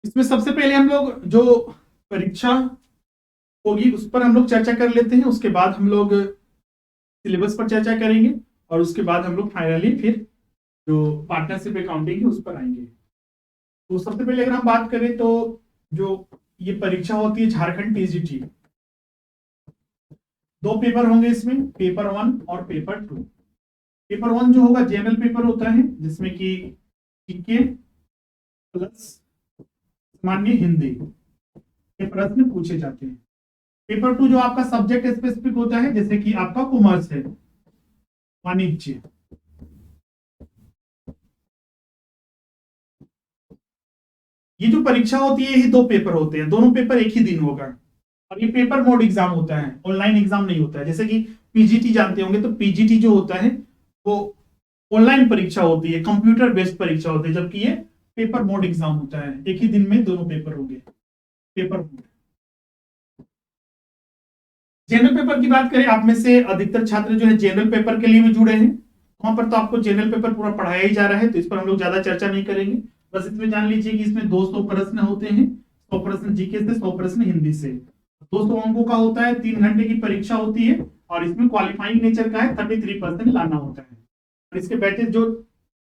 इसमें सबसे पहले हम लोग जो परीक्षा होगी उस पर हम लोग चर्चा कर लेते हैं, उसके बाद हम लोग सिलेबस पर चर्चा करेंगे और उसके बाद हम लोग फाइनली फिर जो पार्टनरशिप अकाउंटिंग है उस पर आएंगे। तो सबसे पहले अगर हम बात करें तो जो ये परीक्षा होती है झारखंड टीजीटी, दो पेपर होंगे इसमें, पेपर 1 और पेपर 2। पेपर 1 जो होगा जनरल पेपर होता है जिसमें कि जीके प्लस सामान्य हिंदी के प्रश्न पूछे जाते हैं। पेपर 2 जो आपका सब्जेक्ट स्पेसिफिक होता है, जैसे कि आपका कॉमर्स है, वाणिज्य। ये जो परीक्षा होती है ये दो पेपर होते हैं, दोनों पेपर एक ही दिन होगा और ये पेपर मोड एग्जाम होता है, ऑनलाइन एग्जाम नहीं होता है। जैसे कि पीजीटी जानते होंगे, तो पीजीटी जो होता है वो ऑनलाइन परीक्षा होती है, कंप्यूटर बेस्ड परीक्षा होती है, जबकि ये पेपर मोड एग्जाम होता है, एक ही दिन में दोनों पेपर होंगे, पेपर मोड। जनरल पेपर की बात करें, आप में से अधिकतर छात्र जो है जनरल पेपर के लिए भी जुड़े हैं, वहां पर तो आपको जनरल पेपर पूरा पढ़ाया ही जा रहा है, तो इस पर हम लोग ज्यादा चर्चा नहीं करेंगे। बस इसमें जान लीजिए कि इसमें 200 प्रश्न होते हैं, 100 प्रश्न जीके से, 100 प्रश्न हिंदी से। 200 अंकों का होता है, 3 घंटे की परीक्षा होती है और इसमें क्वालिफाइंग नेचर का है, 33% लाना होता है। और इसके बैचेस जो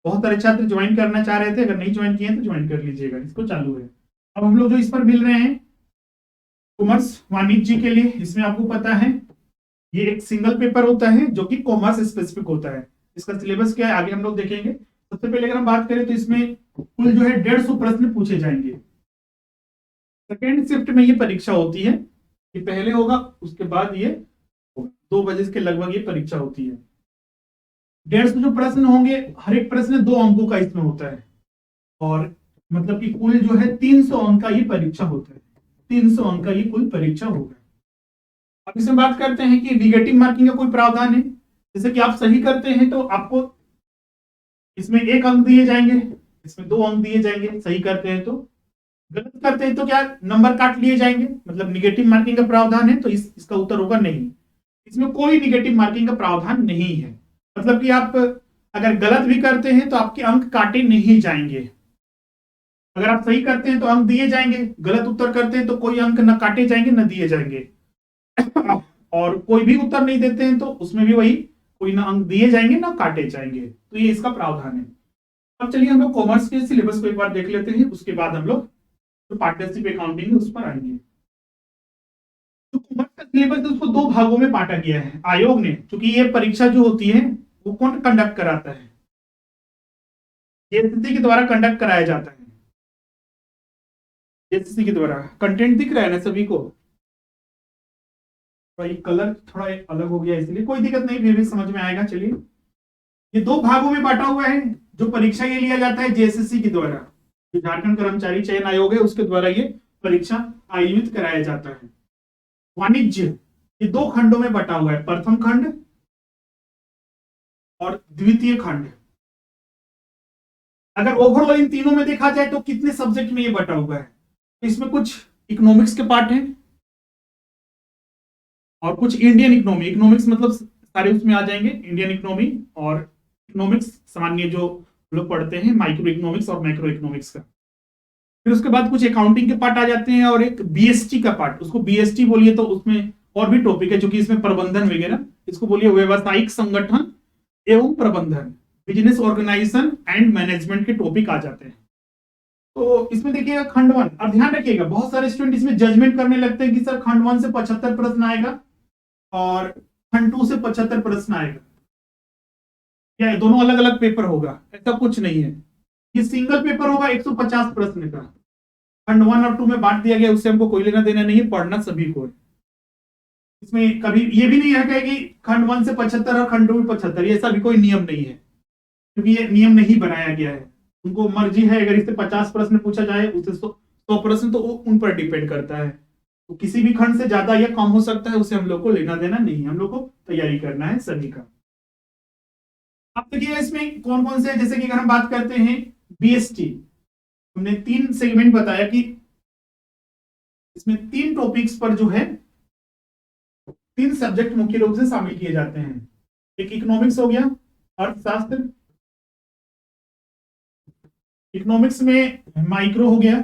बहुत सारे छात्र ज्वाइन करना चाह रहे थे, अगर नहीं ज्वाइन किए तो ज्वाइन कर लीजिएगा, इसको चालू है। अब हम लोग जो इस पर मिल रहे हैं कॉमर्स वाणिज्य के लिए, इसमें आपको पता है ये एक सिंगल पेपर होता है जो कि कॉमर्स स्पेसिफिक होता है। इसका सिलेबस क्या है आगे हम लोग देखेंगे। सबसे पहले अगर हम बात करें तो इसमें कुल जो है 150 प्रश्न पूछे जाएंगे। सेकेंड शिफ्ट में ये परीक्षा होती है, ये पहले होगा उसके बाद ये 2 बजे के लगभग ये परीक्षा होती है। 150 जो प्रश्न होंगे, हर एक प्रश्न 2 अंकों का इसमें होता है और मतलब कि कुल जो है 300 अंक का ये परीक्षा होता है, 300 अंक का ये कुल परीक्षा होगा। अब इसमें बात करते हैं कि निगेटिव मार्किंग का कोई प्रावधान है। जैसे कि आप सही करते हैं तो आपको इसमें 1 अंक दिए जाएंगे, इसमें 2 अंक दिए जाएंगे, सही करते हैं तो। गलत करते हैं तो क्या नंबर काट लिए जाएंगे, मतलब निगेटिव मार्किंग का प्रावधान है, तो इसका उत्तर होगा नहीं। इसमें कोई निगेटिव मार्किंग का प्रावधान नहीं है, मतलब कि आप अगर गलत भी करते हैं तो आपके अंक काटे नहीं जाएंगे। अगर आप सही करते हैं तो अंक दिए जाएंगे, गलत उत्तर करते हैं तो कोई अंक न काटे जाएंगे न दिए जाएंगे। और कोई भी उत्तर नहीं देते हैं तो उसमें भी वही, कोई ना अंक दिए जाएंगे ना काटे जाएंगे, तो ये इसका प्रावधान है। अब चलिए हम लोग कॉमर्स के सिलेबस को एक बार देख लेते हैं, उसके बाद हम लोग जो पार्टनरशिप अकाउंटिंग है उस पर आएंगे। तो कॉमर्स का सिलेबस है उसको 2 भागों में बांटा गया है आयोग ने, क्योंकि ये परीक्षा जो होती है वो कौन कंडक्ट कराता है, जेएसएससी के द्वारा कंडक्ट कराया जाता है। जेएसएससी के द्वारा कंटेंट दिख रहा है ना सभी को, भाई कलर थोड़ा अलग हो गया इसलिए कोई दिक्कत नहीं, फिर भी समझ में आएगा। चलिए, ये 2 भागों में बांटा हुआ है। जो परीक्षा ये लिया जाता है जेएसएससी के द्वारा, जो झारखंड कर्मचारी चयन आयोग है उसके द्वारा ये परीक्षा आयोजित कराया जाता है। वाणिज्य ये 2 खंडों में बटा हुआ है, प्रथम खंड और द्वितीय खंड। अगर ओवरऑल इन तीनों में देखा जाए तो कितने सब्जेक्ट में ये बटा हुआ है, तो इसमें कुछ इकोनॉमिक्स के पार्ट हैं और कुछ इंडियन इकोनॉमी, इकोनॉमिक्स मतलब सारे उसमें आ जाएंगे, इंडियन इकोनॉमी और इकोनॉमिक्स सामान्य जो लोग पढ़ते हैं, माइक्रो इकोनॉमिक्स और मैक्रो इकोनॉमिक्स का। फिर उसके बाद कुछ अकाउंटिंग के पार्ट आ जाते हैं और एक बीएसटी का पार्ट, उसको बीएसटी बोलिए तो उसमें और भी टॉपिक है, क्योंकि इसमें प्रबंधन वगैरह, इसको बोलिए व्यवसायिक संगठन एवं प्रबंधन, बिजनेस ऑर्गेनाइजेशन एंड मैनेजमेंट के टॉपिक आ जाते हैं। तो इसमें देखिएगा खंड 1, और ध्यान रखिएगा बहुत सारे स्टूडेंट इसमें जजमेंट करने लगते हैं कि सर खंड 1 से 75 प्रश्न आएगा और खंड 2 से 75 प्रश्न आएगा, क्या ये दोनों अलग अलग पेपर होगा? ऐसा कुछ नहीं है, ये सिंगल पेपर होगा 150 प्रश्न का। खंड 1 और 2 में बांट दिया गया, उससे हमको कोई लेना देना नहीं है, पढ़ना सभी को है। इसमें कभी ये भी नहीं है कि खंड 1 से 75 और खंड 2 में 75, ऐसा भी कोई नियम नहीं है, क्योंकि ये नियम नहीं बनाया गया है। उनको मर्जी है, अगर इससे 50 प्रश्न पूछा जाए, उससे 100 प्रश्न, तो उन पर डिपेंड करता है। तो किसी भी खंड से ज्यादा या कम हो सकता है, उसे हम लोग को लेना देना नहीं है, हम लोग को तैयारी करना है सभी का। अब देखिए इसमें कौन कौन से है, जैसे कि अगर हम बात करते हैं बीएसटी, हमने 3 सेगमेंट बताया कि इसमें 3 टॉपिक्स पर जो है 3 सब्जेक्ट मुख्य रूप से शामिल किए जाते हैं। एक इकोनॉमिक्स हो गया, अर्थशास्त्र, इकोनॉमिक्स में माइक्रो हो गया,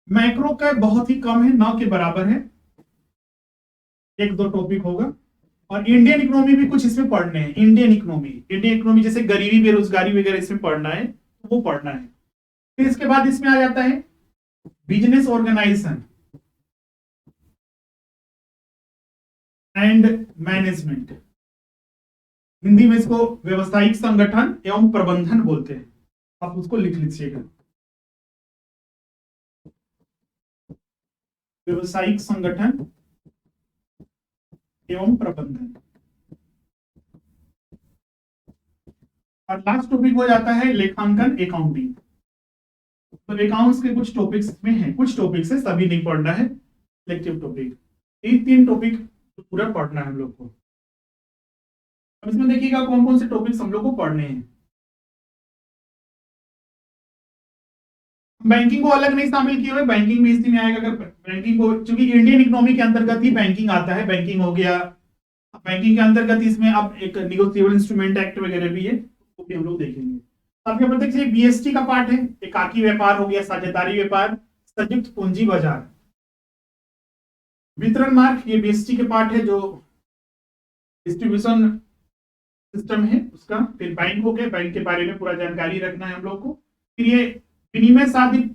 मैक्रो का बहुत ही कम है, 9 के बराबर है, 1-2 टॉपिक होगा। और इंडियन इकोनॉमी भी कुछ इसमें पढ़ने हैं, इंडियन इकोनॉमी जैसे गरीबी बेरोजगारी वगैरह इसमें पढ़ना है, वो पढ़ना है। फिर इसके बाद इसमें आ जाता है business organization and management, Hindi में इसको व्यवसायिक संगठन एवं प्रबंधन बोलते हैं, आप उसको लिख लीजिएगा, व्यवसायिक संगठन एवं प्रबंधन। और लास्ट टॉपिक हो जाता है लेखांकन, अकाउंटिंग। तो अकाउंट्स के कुछ टॉपिक्स में हैं, कुछ टॉपिक्स है, सभी नहीं पढ़ना है, सिलेक्टिव टॉपिक, ये 3 टॉपिक पूरा पढ़ना है हम लोग को। अब इसमें देखिएगा कौन कौन से टॉपिक्स हम लोग को पढ़ने हैं। बैंकिंग को अलग नहीं शामिल किए हुए, बैंकिंग भी इसी में आएगा। अगर बैंकिंग को, चूंकि इंडियन इकोनॉमी के अंतर्गत ही बैंकिंग आता है, बैंकिंग हो गया, बैंकिंग के अंतर्गत इसमें अब एक निगोशिएबल इंस्ट्रूमेंट एक्ट वगैरह भी है, वो भी हम लोग देखेंगे। अब यहाँ पर देखिए बीएसटी का पार्ट है, एकाकी व्यापार हो गया, साझेदारी व्यापार, संयुक्त पूंजी बाजार, वितरण मार्ग, ये बीएसटी के पार्ट है, जो डिस्ट्रीब्यूशन सिस्टम है उसका। फिर बैंक हो गया, बैंक के बारे में पूरा जानकारी रखना है हम लोग को। फिर ये विनिमय साधित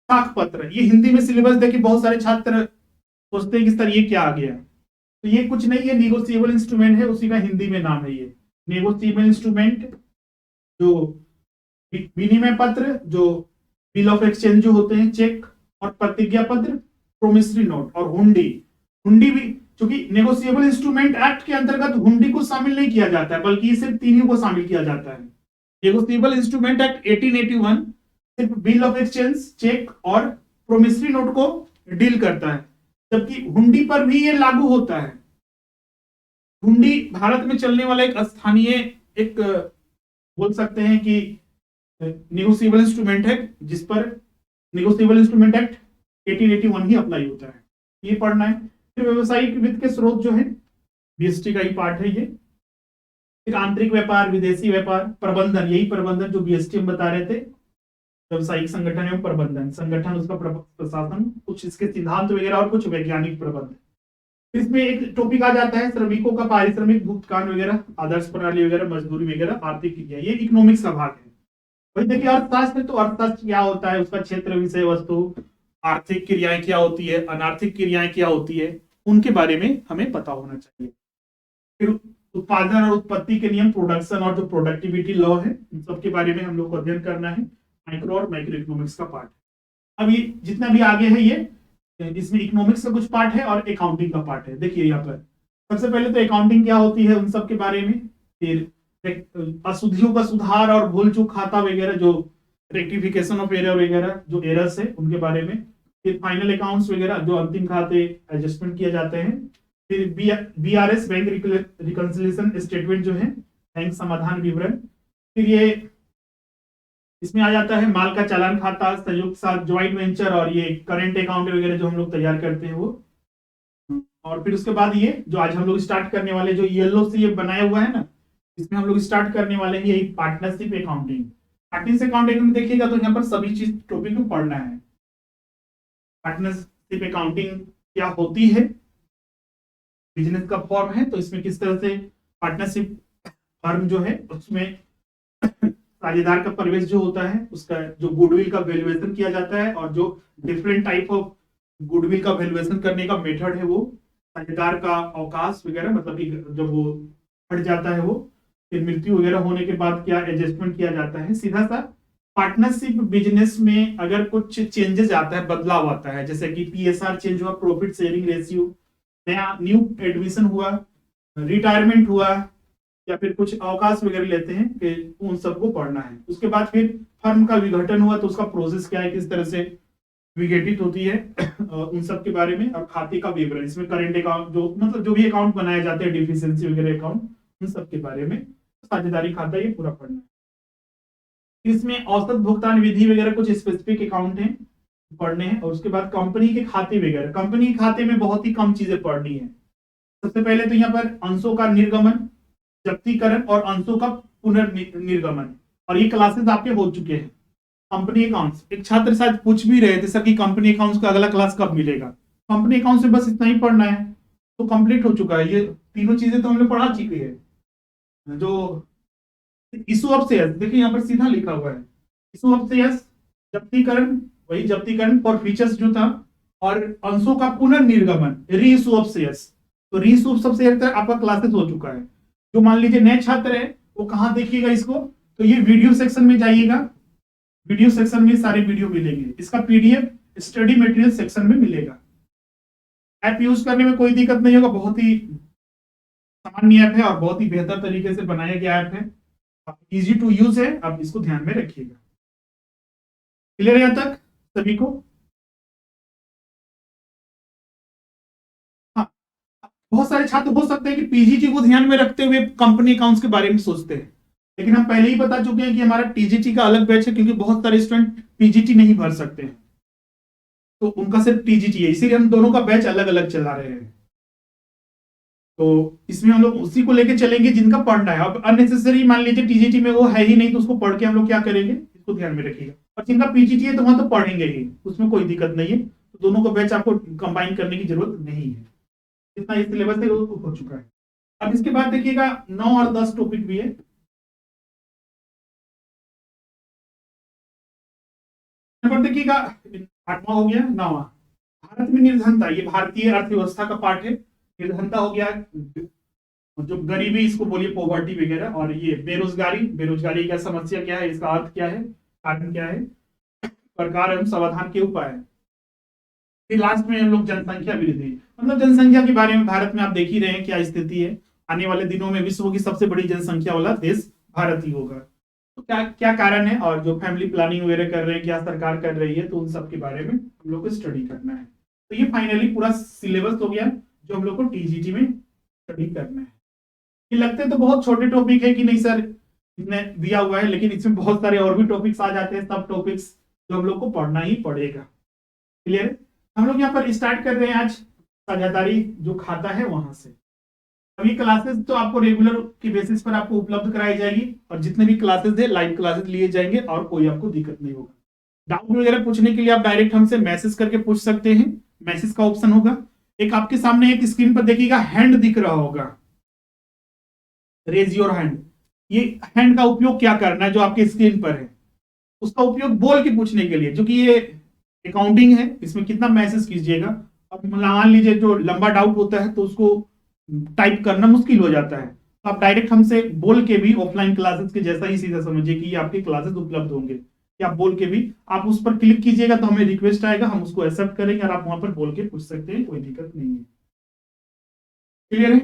साख पत्र, ये हिंदी में सिलेबस देखिए बहुत सारे छात्र सोचते हैं कि सर ये क्या आ गया, तो ये कुछ नहीं है, निगोशिएबल इंस्ट्रूमेंट है, उसी का हिंदी में नाम है ये निगोशिएबल इंस्ट्रूमेंट। जो विनिमय पत्र, जो बिल ऑफ एक्सचेंज जो होते हैं, चेक और प्रतिज्ञा पत्र, प्रोमिसरी नोट और हुंडी। हुंडी भी, क्योंकि नेगोशिएबल इंस्ट्रूमेंट एक्ट के अंतर्गत हुंडी को शामिल नहीं किया जाता है, बल्कि सिर्फ 3 को शामिल किया जाता है। नेगोशिएबल इंस्ट्रूमेंट एक्ट 1881 सिर्फ बिल ऑफ एक्सचेंज, चेक और प्रोमिसरी नोट को डील करता है, जबकि हुंडी पर भी ये लागू होता है। हुंडी भारत में चलने वाला एक स्थानीय, एक बोल सकते हैं कि नेगोशिएबल इंस्ट्रूमेंट है, जिस पर नेगोशिएबल इंस्ट्रूमेंट एक्ट 1881 ही अप्लाई होता है, ये पढ़ना है। फिर व्यवसायिक वित्त के स्रोत जो है, बीएसटी का ही पार्ट है ये। फिर आंतरिक व्यापार, विदेशी व्यापार, प्रबंधन, यही प्रबंधन जो बीएसटी हम बता रहे थे, व्यवसायिक संगठन एवं प्रबंधन, संगठन उसका प्रशासन, कुछ इसके सिद्धांत वगैरह और कुछ वैज्ञानिक प्रबंध। इसमें एक टॉपिक आ जाता है श्रमिकों का पारिश्रमिक भुगतान वगैरह, आदर्श प्रणाली वगैरह, मजदूरी वगैरह, आर्थिक क्रिया, ये इकोनॉमिक्स का भाग है। वही देखिए अर्थशास्त्र, तो अर्थशास्त्र क्या होता है, उसका क्षेत्र, विषय वस्तु, आर्थिक क्रियाएं क्या होती है, अनार्थिक क्रियाएं क्या होती है, उनके बारे में हमें पता होना चाहिए। फिर उत्पादन और उत्पत्ति के नियम, प्रोडक्शन और जो प्रोडक्टिविटी लॉ है, इन सब के बारे में हम लोग को अध्ययन करना है, माइक्रो और माइक्रो इकोनॉमिक्स का पार्ट। अब ये जितना भी आगे है, ये इसमें इकोनॉमिक्स का कुछ पार्ट है और अकाउंटिंग का पार्ट है। देखिए यहाँ पर सबसे पहले तो अकाउंटिंग क्या होती है, उन सब के बारे में। फिर अशुद्धियों का सुधार और भूल चूक खाता वगैरह, जो रेक्टिफिकेशन ऑफ एरर वगैरह, जो एरर्स है उनके बारे में। फिर फाइनल अकाउंट्स वगैरह, जो अंतिम खाते एडजस्टमेंट किए जाते हैं। फिर बीआरएस, बैंक रिकंसिलिएशन स्टेटमेंट जो है, बैंक समाधान विवरण। फिर ये इसमें आ जाता है माल का चालान खाता, संयुक्त साथ ज्वाइंट वेंचर, और ये करेंट अकाउंट वगैरह जो हम लोग तैयार करते हैं वो। और फिर उसके बाद ये जो आज हम लोग स्टार्ट करने वाले, जो येलो से ये बनाया हुआ है ना, इसमें हम लोग स्टार्ट करने वाले हैं यही पार्टनरशिप अकाउंटिंग। पार्टनरशिप अकाउंटिंग में देखिएगा तो यहाँ पर सभी चीज टॉपिक में पढ़ना है। पार्टनरशिप अकाउंटिंग क्या होती है, बिजनेस का फॉर्म है, तो इसमें किस तरह से पार्टनरशिप फर्म जो है उसमें साझेदार का प्रवेश जो होता है, उसका जो गुडविल का वैल्यूएशन किया जाता है, और जो डिफरेंट टाइप ऑफ गुडविल का वैल्यूएशन करने का मेथड है, वो साझेदार का अवकाश वगैरह, मतलब कि जब वो हट जाता है वो, फिर मृत्यु वगैरह होने के बाद क्या एडजस्टमेंट किया जाता है। सीधा सा पार्टनरशिप बिजनेस में अगर कुछ चेंजेस आता है, बदलाव आता है, जैसे कि पीएसआर चेंज हुआ, प्रॉफिट शेयरिंग रेशियो, नया न्यू एडमिशन हुआ, रिटायरमेंट हुआ, या फिर कुछ अवकाश वगैरह लेते हैं, फिर उन सबको पढ़ना है। उसके बाद फिर फर्म का विघटन हुआ तो उसका प्रोसेस क्या है, किस तरह से विघटित होती है, उन सब के बारे में। और खाते का विवरण, इसमें करेंट अकाउंट, जो मतलब जो भी अकाउंट बनाए जाते हैं, डिफिशिएंसी वगैरह अकाउंट, उन सब के बारे में। साझेदारी खाता ये पूरा पढ़ना है। इसमें औसत भुगतान विधि वगैरह कुछ स्पेसिफिक अकाउंट है पढ़ने हैं। और उसके बाद कंपनी के खाते वगैरह, कंपनी के खाते में बहुत ही कम चीजें पढ़नी है। सबसे पहले तो यहाँ पर अंशों का निर्गमन, जब्तीकरण और अंशों का पुनर्निर्गमन, और ये क्लासेस आपके हो चुके हैं। कंपनी अकाउंट्स, एक छात्र शायद पूछ भी रहे थे सर कि कंपनी अकाउंट्स का अगला क्लास कब मिलेगा। कंपनी अकाउंट्स से बस इतना ही पढ़ना है तो कंप्लीट हो चुका है। ये तीनों चीजें तो हमने पढ़ा चुकी है। जो इशू ऑफ शेयर्स, देखिए यहाँ पर सीधा लिखा हुआ है इशू ऑफ शेयर्स, जब्तीकरण, वही जब्तीकरण फॉर फीचर्स जो था, और अंशों का पुनर्निर्गमन, री इशू ऑफ शेयर्स। तो री इशू ऑफ शेयर्स आपका क्लासेस हो चुका है। जो मान लीजिए नए छात्र है वो कहाँ देखिएगा इसको, तो ये वीडियो सेक्शन में जाइएगा, वीडियो सेक्शन में सारे वीडियो मिलेंगे, इसका पीडीएफ स्टडी मटेरियल सेक्शन में मिलेगा। ऐप यूज करने में कोई दिक्कत नहीं होगा, बहुत ही सामान्य ऐप है और बहुत ही बेहतर तरीके से बनाया गया ऐप है, इजी टू यूज है, आप इसको ध्यान में रखिएगा। क्लियर है यहाँ तक सभी को? हाँ, बहुत सारे छात्र हो सकते हैं कि पीजीटी को ध्यान में रखते हुए कंपनी अकाउंट्स के बारे में सोचते हैं, लेकिन हम पहले ही बता चुके हैं कि हमारा टीजीटी का अलग बैच है, क्योंकि बहुत सारे स्टूडेंट पीजीटी नहीं भर सकते हैं, तो उनका सिर्फ टीजीटी है, इसीलिए हम दोनों का बैच अलग अलग चला रहे हैं। तो इसमें हम लोग उसी को लेके चलेंगे जिनका पढ़ना है। अब अननेसेसरी मान लीजिए टीजीटी में वो है ही नहीं, तो उसको पढ़ के हम लोग क्या करेंगे, इसको ध्यान में रखिएगा। और जिनका पीजीटी है तो वहां तो पढ़ेंगे ही, उसमें कोई दिक्कत नहीं है, तो दोनों का बैच आपको कंबाइन करने की जरूरत नहीं है, जितना इस सिलेबस है वो हो चुका है। अब इसके बाद देखिएगा 9 और 10 टॉपिक भी है। देखिएगा 8वां हो गया, 9वां भारत में निर्धनता, ये भारतीय अर्थव्यवस्था का पार्ट है। निर्धनता हो गया, जो गरीबी इसको बोलिए पॉवर्टी वगैरह, और ये बेरोजगारी, बेरोजगारी का समस्या क्या है, इसका अर्थ क्या है, कारण क्या है, प्रकार एवं समाधान के उपाय। फिर लास्ट में हम लोग जनसंख्या वृद्धि, मतलब जनसंख्या के बारे में भारत में आप देख ही रहे हैं क्या स्थिति है। आने वाले दिनों में विश्व की सबसे बड़ी जनसंख्या वाला देश भारत ही होगा। तो क्या क्या कारण है, और जो फैमिली प्लानिंग वगैरह कर रहे हैं, क्या सरकार कर रही है, तो उन सब के बारे में हम लोग को स्टडी करना है। तो ये फाइनली पूरा सिलेबस हो गया जो हम लोग को टीजीटी में स्टडी करना है। ये लगते तो बहुत छोटे टॉपिक है कि नहीं सर इसने दिया हुआ है, लेकिन इसमें बहुत सारे और भी टॉपिक्स आ जाते हैं, सब टॉपिक्स जो हम लोग को पढ़ना ही पड़ेगा। क्लियर? हम लोग यहाँ पर स्टार्ट कर रहे हैं आज साझेदारी जो खाता है वहां से। अभी क्लासेस तो आपको रेगुलर की बेसिस पर आपको उपलब्ध कराई जाएगी, और जितने भी क्लासेस है लाइव क्लासेस लिए जाएंगे, और कोई आपको दिक्कत नहीं होगा। डाउट वगैरह पूछने के लिए आप डायरेक्ट हमसे मैसेज करके पूछ सकते हैं, मैसेज का ऑप्शन होगा। एक आपके सामने एक स्क्रीन पर देखिएगा हैंड दिख रहा होगा, रेज योर हैंड। ये हैंड का उपयोग क्या करना है, जो आपके स्क्रीन पर है उसका उपयोग बोल के पूछने के लिए, जो कि ये अकाउंटिंग है, इसमें कितना मैसेज कीजिएगा। अब मान लीजिए जो लंबा डाउट होता है तो उसको टाइप करना मुश्किल हो जाता है, तो आप डायरेक्ट हमसे बोल के भी ऑफलाइन क्लासेस के जैसा ही सीधा समझिए कि ये आपके क्लासेस उपलब्ध होंगे, या आप बोल के भी आप उस पर क्लिक कीजिएगा तो हमें रिक्वेस्ट आएगा, हम उसको एक्सेप्ट करेंगे और आप वहां पर बोल के पूछ सकते हैं, कोई दिक्कत नहीं है। क्लियर है?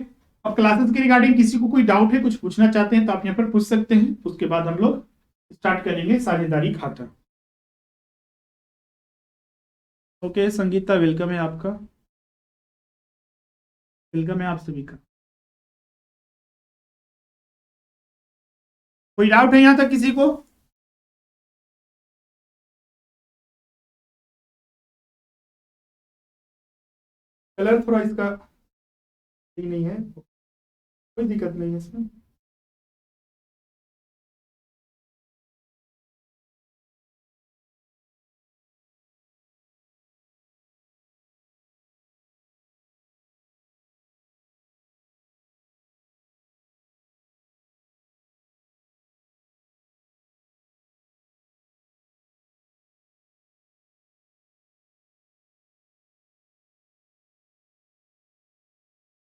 अब क्लासेस के रिगार्डिंग किसी को कोई डाउट है, कुछ पूछना चाहते हैं तो आप यहाँ पर पूछ सकते हैं, उसके बाद हम लोग स्टार्ट करेंगे साझेदारी खाता। ओके संगीता, वेलकम है आपका, वेलकम है आप सभी का। कोई डाउट है यहाँ तक किसी को? कलर थोड़ा इसका सही नहीं है, कोई दिक्कत नहीं है इसमें।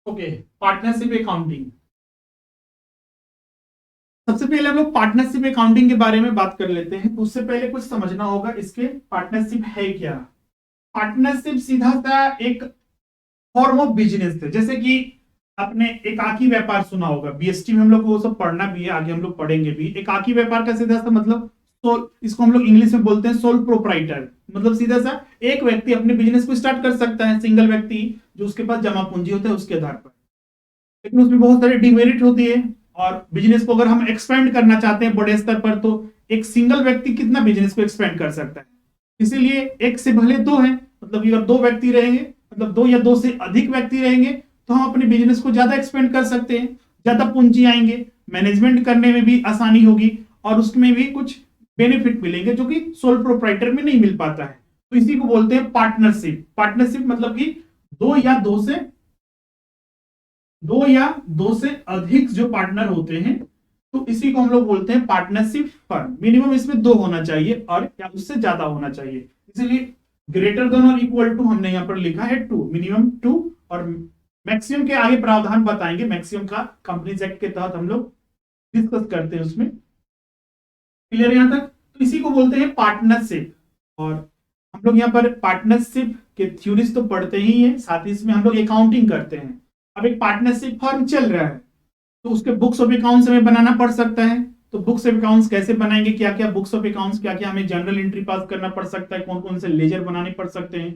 Okay, partnership accounting. सबसे पहले हम लोग पार्टनरशिप अकाउंटिंग के बारे में बात कर लेते हैं, तो उससे पहले कुछ समझना होगा इसके पार्टनरशिप है क्या। पार्टनरशिप सीधा सा एक फॉर्म ऑफ बिजनेस है, जैसे कि आपने एकाकी व्यापार सुना होगा, बीएसटी में हम लोग को वो सब पढ़ना भी है, आगे हम लोग पढ़ेंगे भी। एकाकी व्यापार का सीधा सा मतलब इसको हम लोग इंग्लिश में बोलते हैं सोल प्रोप्राइटर, मतलब सीधा सा एक व्यक्ति अपने बिजनेस को स्टार्ट कर सकता है, सिंगल व्यक्ति जो उसके पास जमा पूंजी होता है उसके आधार पर। लेकिन उसमें बहुत सारी डिमेरिट होती है, और बिजनेस को अगर हम एक्सपेंड करना चाहते हैं बड़े स्तर पर, तो एक सिंगल व्यक्ति कितना बिजनेस को एक्सपेंड कर सकता है। इसीलिए एक से भले दो हैं, मतलब अगर दो व्यक्ति रहेंगे, मतलब दो या दो से अधिक व्यक्ति रहेंगे, तो हम अपने बिजनेस को ज्यादा एक्सपेंड कर सकते हैं, ज्यादा पूंजी आएंगे, मैनेजमेंट करने में भी आसानी होगी, और उसमें भी कुछ बेनिफिट मिलेंगे जो कि सोल प्रोप्राइटर में नहीं मिल पाता है। तो इसी को बोलते हैं पार्टनरशिप। पार्टनरशिप मतलब कि दो या दो से अधिक जो पार्टनर होते हैं, तो इसी को हम लोग बोलते हैं पार्टनरशिप फर्म। मिनिमम इसमें 2 होना चाहिए और या उससे ज्यादा होना चाहिए, इसलिए ग्रेटर देन और इक्वल टू हमने यहां पर लिखा है 2, मिनिमम 2। और मैक्सिमम के आगे प्रावधान बताएंगे, मैक्सिमम का कंपनीज एक्ट के तहत हम लोग डिस्कस करते हैं उसमें। क्लियर यहां तक? तो इसी को बोलते हैं पार्टनरशिप। और हम लोग यहाँ पर पार्टनरशिप के थ्योरीज तो पढ़ते ही हैं, साथ ही इसमें हम लोग अकाउंटिंग करते हैं। अब एक पार्टनरशिप फर्म चल रहा है तो उसके बुक्स ऑफ अकाउंट्स हमें बनाना पड़ सकता है। तो बुक्स ऑफ अकाउंट्स कैसे बनाएंगे, क्या क्या बुक्स ऑफ अकाउंट्स, क्या क्या हमें जनरल एंट्री पास करना पड़ सकता है, कौन कौन से लेजर बनाने पड़ सकते हैं,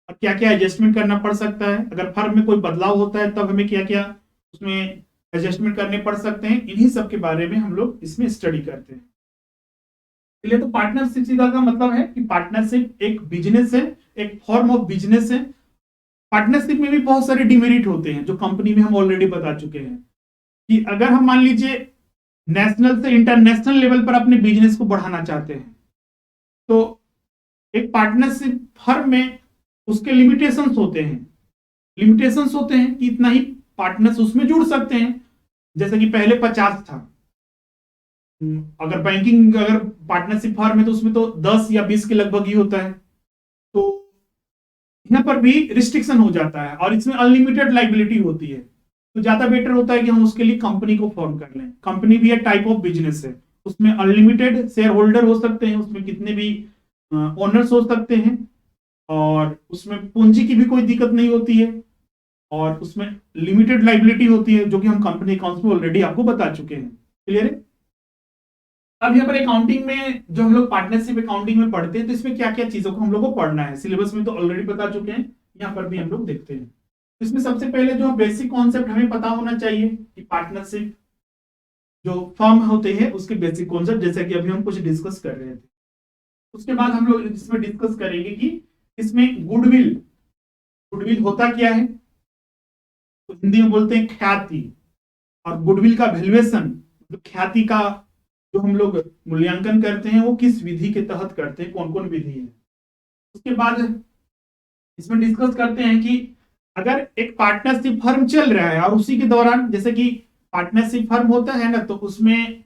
और क्या क्या एडजस्टमेंट करना पड़ सकता है। अगर फर्म में कोई बदलाव होता है तब हमें क्या क्या उसमें एडजस्टमेंट करने पड़ सकते हैं, इन्हीं सब के बारे में हम लोग इसमें स्टडी करते हैं। इसलिए तो पार्टनरशिप सीधा का मतलब है कि पार्टनरशिप एक बिजनेस है, एक फॉर्म ऑफ बिजनेस है। पार्टनरशिप में भी बहुत सारे डिमेरिट होते हैं जो कंपनी में हम ऑलरेडी बता चुके हैं, कि अगर हम मान लीजिए नेशनल से इंटरनेशनल लेवल पर अपने बिजनेस को बढ़ाना चाहते हैं, तो एक पार्टनरशिप फर्म में उसके लिमिटेशंस होते हैं। लिमिटेशंस होते हैं कि इतना ही पार्टनर्स उसमें जुड़ सकते हैं। जैसे कि पहले 50 था, अगर बैंकिंग अगर पार्टनरशिप फर्म है तो उसमें तो 10 या 20 के लगभग ही होता है। तो यहाँ पर भी रिस्ट्रिक्शन हो जाता है और इसमें अनलिमिटेड लाइबिलिटी होती है। तो ज्यादा बेटर होता है कि हम उसके लिए कंपनी को फॉर्म कर लें। कंपनी भी एक टाइप ऑफ बिजनेस है, उसमें अनलिमिटेड शेयर होल्डर हो सकते हैं, उसमें कितने भी ओनर्स हो सकते हैं, और उसमें पूंजी की भी कोई दिक्कत नहीं होती है, और उसमें लिमिटेड लाइबिलिटी होती है, जो कि हम कंपनी अकाउंट्स में ऑलरेडी आपको बता चुके हैं। क्लियर है? अब यहाँ पर अकाउंटिंग में जो हम लोग पार्टनरशिप अकाउंटिंग में पढ़ते हैं, तो इसमें क्या क्या चीजों को हम लोग को पढ़ना है, सिलेबस में तो ऑलरेडी बता चुके हैं, यहाँ पर भी हम लोग देखते हैं। इसमें सबसे पहले जो बेसिक कॉन्सेप्ट हमें पता होना चाहिए कि पार्टनरशिप जो फर्म होते हैं उसके बेसिक कॉन्सेप्ट, जैसे कि अभी हम कुछ डिस्कस कर रहे थे। उसके बाद हम लोग इसमें डिस्कस करेंगे कि इसमें गुडविल, गुडविल होता क्या है, तो हिंदी में बोलते हैं ख्याति। और गुडविल का वैल्यूएशन, ख्याति का जो हम लोग मूल्यांकन करते हैं वो किस विधि के तहत करते हैं, कौन कौन विधि है। उसके बाद इसमें डिस्कस करते हैं कि अगर एक पार्टनरशिप फर्म चल रहा है और उसी के दौरान, जैसे कि पार्टनरशिप फर्म होता है ना, तो उसमें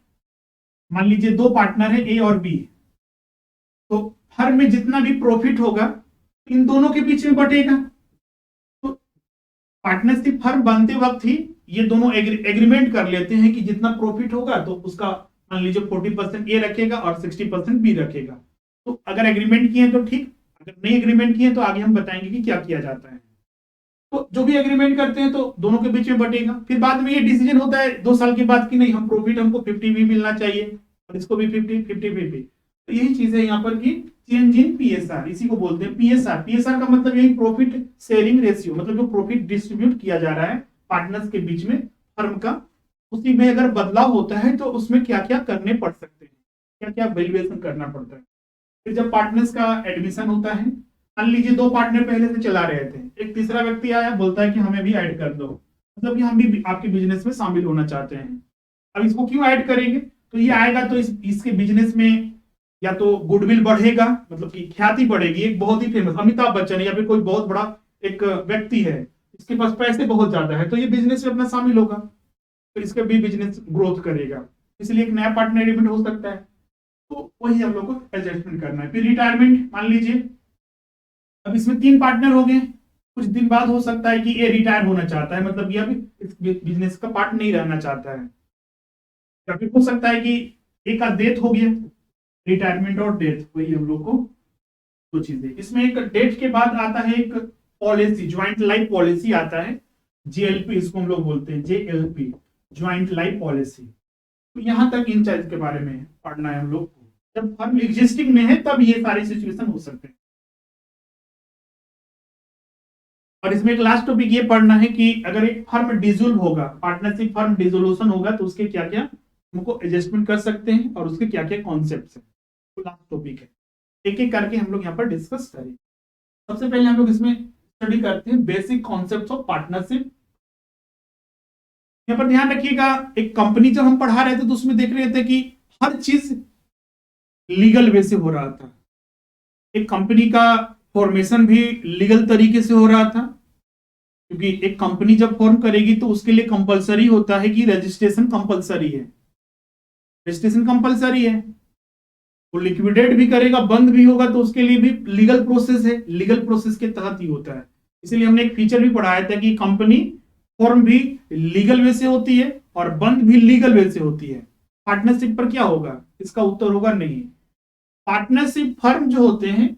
मान लीजिए 2 पार्टनर है ए और बी, तो फर्म में जितना भी प्रॉफिट होगा इन दोनों के बीच में बटेगा। तो पार्टनरशिप फर्म बनते वक्त ही ये दोनों एग्रीमेंट कर लेते हैं कि जितना प्रॉफिट होगा तो उसका मान लीजिए 40% ए रखेगा और 60% बी रखेगा। तो अगर एग्रीमेंट किए तो ठीक, अगर नहीं एग्रीमेंट किए तो आगे हम बताएंगे कि क्या किया जाता है। तो जो भी एग्रीमेंट करते हैं तो दोनों के बीच में बटेगा। फिर बाद में ये डिसीजन होता है 2 साल के बाद कि नहीं, हम प्रॉफिट हमको 50 भी मिलना चाहिए और इसको भी 50-50-50। तो यही चीज है यहाँ पर कि चेंज इन पीएसआर, इसी को बोलते हैं पीएसआर। पीएसआर का मतलब यही प्रॉफिट शेयरिंग रेशियो, मतलब जो प्रॉफिट डिस्ट्रीब्यूट किया जा रहा है पार्टनर्स के बीच में फर्म का, उसी में अगर बदलाव होता है तो उसमें क्या क्या करने पड़ सकते हैं, क्या क्या वैल्यूएशन करना पड़ता है। फिर जब पार्टनर्स का एडमिशन होता है, मान लीजिए 2 पार्टनर पहले से चला रहे थे, एक तीसरा व्यक्ति आया बोलता है कि हमें भी ऐड कर दो, मतलब कि हम भी आपके बिजनेस में शामिल होना चाहते हैं। अब इसको क्यों ऐड करेंगे, तो ये आएगा तो इसके बिजनेस में या तो गुडविल बढ़ेगा, मतलब कि ख्याति बढ़ेगी। एक बहुत ही फेमस अमिताभ बच्चन या फिर कोई बहुत बड़ा एक व्यक्ति है, इसके पास पैसे बहुत ज्यादा है, तो ये बिजनेस में अपना शामिल होगा, तो इसका भी बिजनेस ग्रोथ करेगा, इसलिए एक नया पार्टनर एग्रीमेंट हो सकता है। तो वही हम लोग को एडजस्टमेंट करना है। फिर रिटायरमेंट, मान लीजिए अब इसमें 3 पार्टनर हो गए, कुछ दिन बाद हो सकता है कि ये रिटायर होना चाहता है, मतलब ये अभी इस बिजनेस का पार्ट नहीं रहना चाहता है, या फिर हो सकता है कि एक का डेथ हो गया। रिटायरमेंट और डेथ, वही हम लोग को 2 चीजें। इसमें एक डेथ के बाद आता है एक पॉलिसी, ज्वाइंट लाइफ पॉलिसी आता है, जेएलपी इसको हम लोग बोलते हैं, जेएलपी ज्वाइंट लाइफ पॉलिसी। तो यहां तक इन चीज के बारे में पढ़ना है हम लोग को। जब फर्म एग्जिस्टिंग में है तब ये सारे सिचुएशन हो सकते हैं। और इसमें एक लास्ट टॉपिक ये पढ़ना है कि अगर एक फर्म डिसॉल्व होगा, पार्टनरशिप फर्म डिसोल्यूशन होगा, तो उसके क्या क्या हमको एडजस्टमेंट कर सकते हैं और उसके क्या क्या कॉन्सेप्ट्स हैं, तो लास्ट टॉपिक है। एक एक करके हम लोग यहाँ पर डिस्कस करेंगे। सबसे पहले हम लोग इसमें स्टडी करते हैं बेसिक कॉन्सेप्ट्स ऑफ पार्टनरशिप। यहाँ पर ध्यान रखिएगा, एक कंपनी जब हम पढ़ा रहे थे तो उसमें देख रहे थे कि हर चीज लीगल वे से हो रहा था, एक कंपनी का फॉर्मेशन भी लीगल तरीके से हो रहा था, क्योंकि एक कंपनी जब फॉर्म करेगी तो उसके लिए कंपलसरी होता है कि रजिस्ट्रेशन कंपलसरी है, रजिस्ट्रेशन कंपलसरी है। वो लिक्विडेट भी करेगा, बंद भी होगा, तो उसके लिए भी लीगल प्रोसेस है, लीगल प्रोसेस के तहत ही होता है। इसलिए हमने एक फीचर भी पढ़ाया था कि कंपनी फॉर्म भी लीगल वे से होती है और बंद भी लीगल वे से होती है। पार्टनरशिप पर क्या होगा? इसका उत्तर होगा नहीं। पार्टनरशिप फर्म जो होते हैं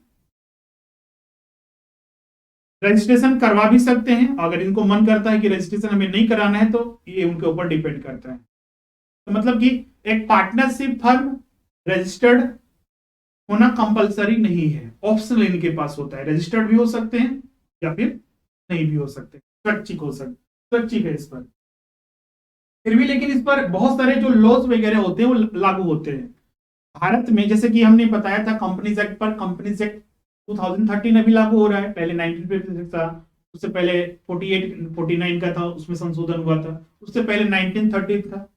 रजिस्ट्रेशन करवा भी सकते हैं, अगर इनको मन करता है कि रजिस्ट्रेशन हमें नहीं कराना है तो ये उनके ऊपर डिपेंड करता है। तो मतलब कि एक पार्टनरशिप फर्म रजिस्टर्ड होना कंपलसरी नहीं है, ऑप्शनल इनके पास होता है। रजिस्टर्ड भी हो सकते हैं या फिर नहीं भी हो सकते, स्वैच्छिक हो सकते, स्वैच्छिक है इस पर। फिर भी लेकिन इस पर बहुत सारे जो लॉज वगैरह होते हैं वो लागू होते हैं भारत में। जैसे कि हमने बताया था कंपनीज एक्ट पर, कंपनीज एक्ट 2013 अभी लागू हो रहा है, पहले 1956 था, उससे पहले 48 49 का था, उसमें संशोधन हुआ था, उससे पहले 1930 था।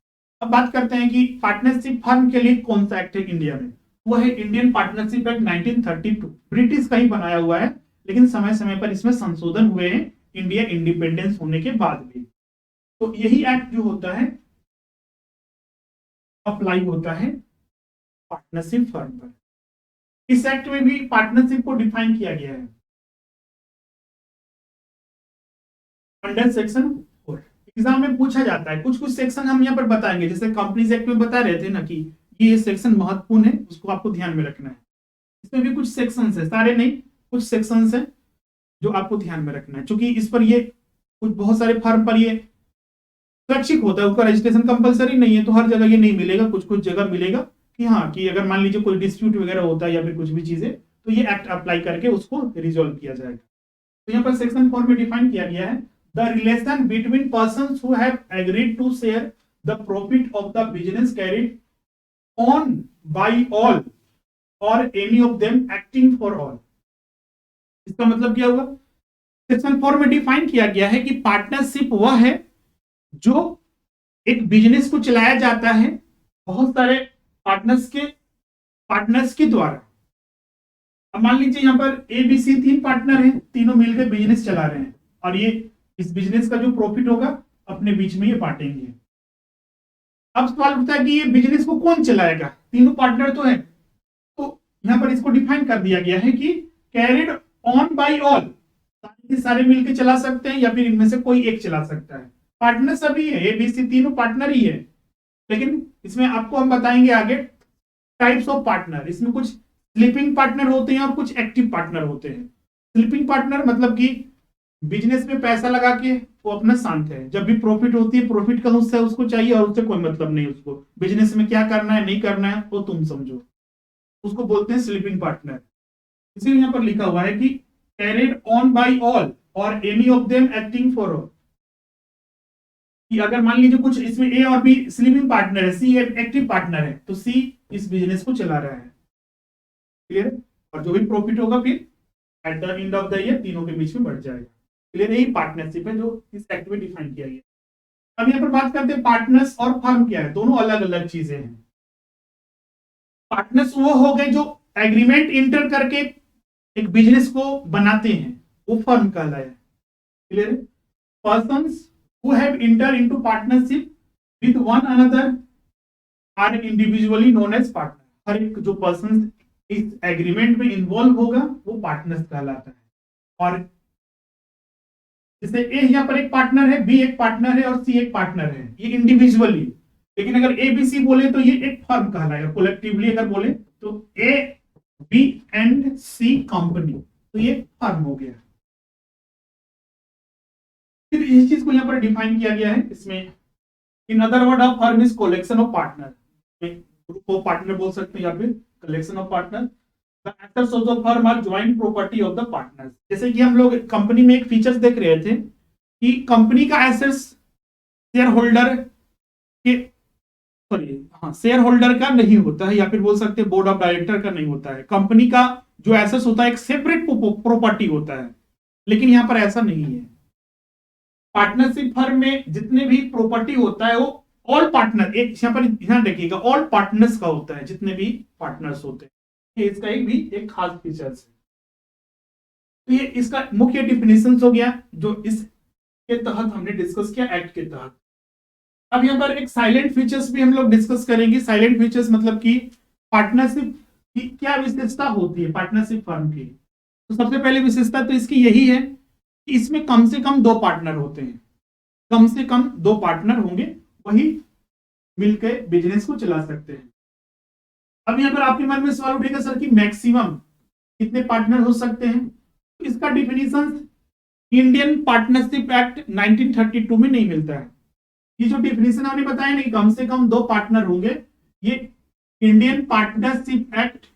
अब बात करते हैं कि पार्टनरशिप फर्म के लिए कौन सा एक्ट है इंडिया में। वो है इंडियन पार्टनरशिप एक्ट 1932, ब्रिटिश का ही बनाया हुआ है, लेकिन समय समय पर इसमें संशोधन हुए हैं इंडिया इंडिपेंडेंस होने के बाद भी। तो यही एक्ट जो होता है अप्लाई होता है पार्टनरशिप फर्म पर। इस एक्ट में भी पार्टनरशिप को डिफाइन किया गया है अंडर सेक्शन 4। एग्जाम में पूछा जाता है, कुछ कुछ सेक्शन हम यहाँ पर बताएंगे, जैसे कंपनीज एक्ट में बता रहे थे ना कि ये सेक्शन महत्वपूर्ण है, उसको आपको ध्यान में रखना है। इसमें भी कुछ सेक्शंस है, सारे नहीं, कुछ सेक्शंस है जो आपको ध्यान में रखना है, क्योंकि इस पर ये कुछ बहुत सारे फर्म पर ये स्वैच्छिक होता है, उसका रजिस्ट्रेशन कंपलसरी नहीं है, तो हर जगह ये नहीं मिलेगा, कुछ कुछ जगह मिलेगा कि हाँ, कि अगर मान लीजिए कोई डिस्प्यूट वगैरह होता है या फिर कुछ भी चीजें, तो ये एक्ट अप्लाई करके उसको रिजोल्व किया जाएगा। तो यहाँ पर सेक्शन 4 में डिफाइन किया गया है the relation between persons who have agreed to share the profit of the business carried on by all or any of them acting for all. इसका मतलब क्या होगा? सेक्शन 4 में डिफाइन किया गया है कि पार्टनरशिप वह है जो एक बिजनेस को चलाया जाता है बहुत सारे पार्टनर्स के द्वारा। अब मान लीजिए यहाँ पर ABC 3 पार्टनर हैं, तीनों मिलकर बिजनेस चला रहे हैं, और ये इस बिजनेस का जो प्रॉफिट होगा अपने बीच में ये बांटेंगे। अब सवाल उठता है कि ये बिजनेस को कौन चलाएगा? तीनों पार्टनर तो है, तो यहाँ पर इसको डिफाइन कर दिया गया है कि कैरिड ऑन बाय ऑल, सारे मिलकर चला सकते हैं या फिर इनमें से कोई एक चला सकता है। पार्टनर सभी है, ABC तीनों पार्टनर ही है, लेकिन इसमें आपको हम बताएंगे आगे टाइप्स ऑफ पार्टनर। इसमें कुछ स्लीपिंग पार्टनर होते हैं और कुछ एक्टिव पार्टनर होते हैं। स्लीपिंग पार्टनर मतलब कि बिजनेस में पैसा लगा के वो अपना शांत है, जब भी प्रॉफिट होती है प्रॉफिट का हिस्सा उसको चाहिए और उससे कोई मतलब नहीं, उसको बिजनेस में क्या करना है नहीं करना है वो तुम समझो, उसको बोलते हैं स्लीपिंग पार्टनर। इसीलिए यहाँ पर लिखा हुआ है कि carried on by all or any of them acting for all, कि अगर मान लीजिए कुछ इसमें A और B स्लीपिंग पार्टनर है, C एक्टिव पार्टनर है, तो C इस बिजनेस को चला रहा है, क्लियर? और जो भी प्रॉफिट होगा फिर at the end of the year तीनों के बीच में बढ़ जाएगा, क्लियर? यही पार्टनरशिप है जो इस एक्ट में डिफाइन किया गया। अब यहाँ पर बात करते हैं पार्टनर्स और फर्म क्या है, दोनों अलग अलग चीजें हैं। पार्टनर्स वो हो गए जो एग्रीमेंट इंटर करके एक बिजनेस को बनाते हैं, वो फर्म कहलाया, clear? Persons who have entered into partnership with one another are individually known as partner। हर एक जो पर्सन इस एग्रीमेंट में इन्वॉल्व होगा वो पार्टनर्स कहलाता है। और जैसे A यहाँ पर एक पार्टनर है, B एक पार्टनर है और C एक पार्टनर है, ये इंडिविजुअली। लेकिन अगर ABC बोले तो ये एक फर्म कहलाएगा, कोलेक्टिवली अगर बोले तो A B and C company, तो ये फर्म हो गया। फिर इस चीज को यहाँ पर डिफाइन किया गया है इसमें, in other word of firm is collection of partner, group of partner बोल सकते हैं या फिर collection of partner. The assets of the firm are joint property of the partners. जैसे कि हम लोग कंपनी में एक फीचर्स देख रहे थे कि कंपनी का एसेट्स शेयर होल्डर के शेयर होल्डर का नहीं होता है, या फिर बोल सकते हैं बोर्ड ऑफ डायरेक्टर का नहीं होता है। कंपनी का जो एसेट्स होता है एक सेपरेट प्रॉपर्टी होता है, लेकिन यहाँ पर ऐसा नहीं है। पार्टनरशिप फर्म में जितने भी प्रॉपर्टी होता है वो ऑल पार्टनर, एक यहाँ पर ध्यान रखिएगा, ऑल पार्टनर्स का होता है, जितने भी पार्टनर्स होते हैं, ये इसका एक खास फीचर्स है। तो ये इसका मुख्य डिफिनेशन हो गया जो इसके तहत हमने डिस्कस किया एक्ट के तहत। अब यहाँ पर एक साइलेंट फीचर्स भी हम लोग डिस्कस करेंगे। साइलेंट फीचर्स मतलब कि पार्टनरशिप की क्या विशेषता होती है पार्टनरशिप फर्म की। तो सबसे पहली विशेषता तो इसकी यही है कि इसमें कम से कम 2 पार्टनर होते हैं, कम से कम 2 पार्टनर होंगे, वही मिलकर बिजनेस को चला सकते हैं। अब यहाँ पर आपके मन में सवाल उठेगा सर कि मैक्सिमम कितने पार्टनर हो सकते हैं। तो इसका डिफिनीशन इंडियन पार्टनरशिप एक्ट 1932 में नहीं मिलता है। ये जो डिफिनीशन हमने बताया नहीं, कम से कम 2 पार्टनर होंगे, ये इंडियन पार्टनरशिप एक्ट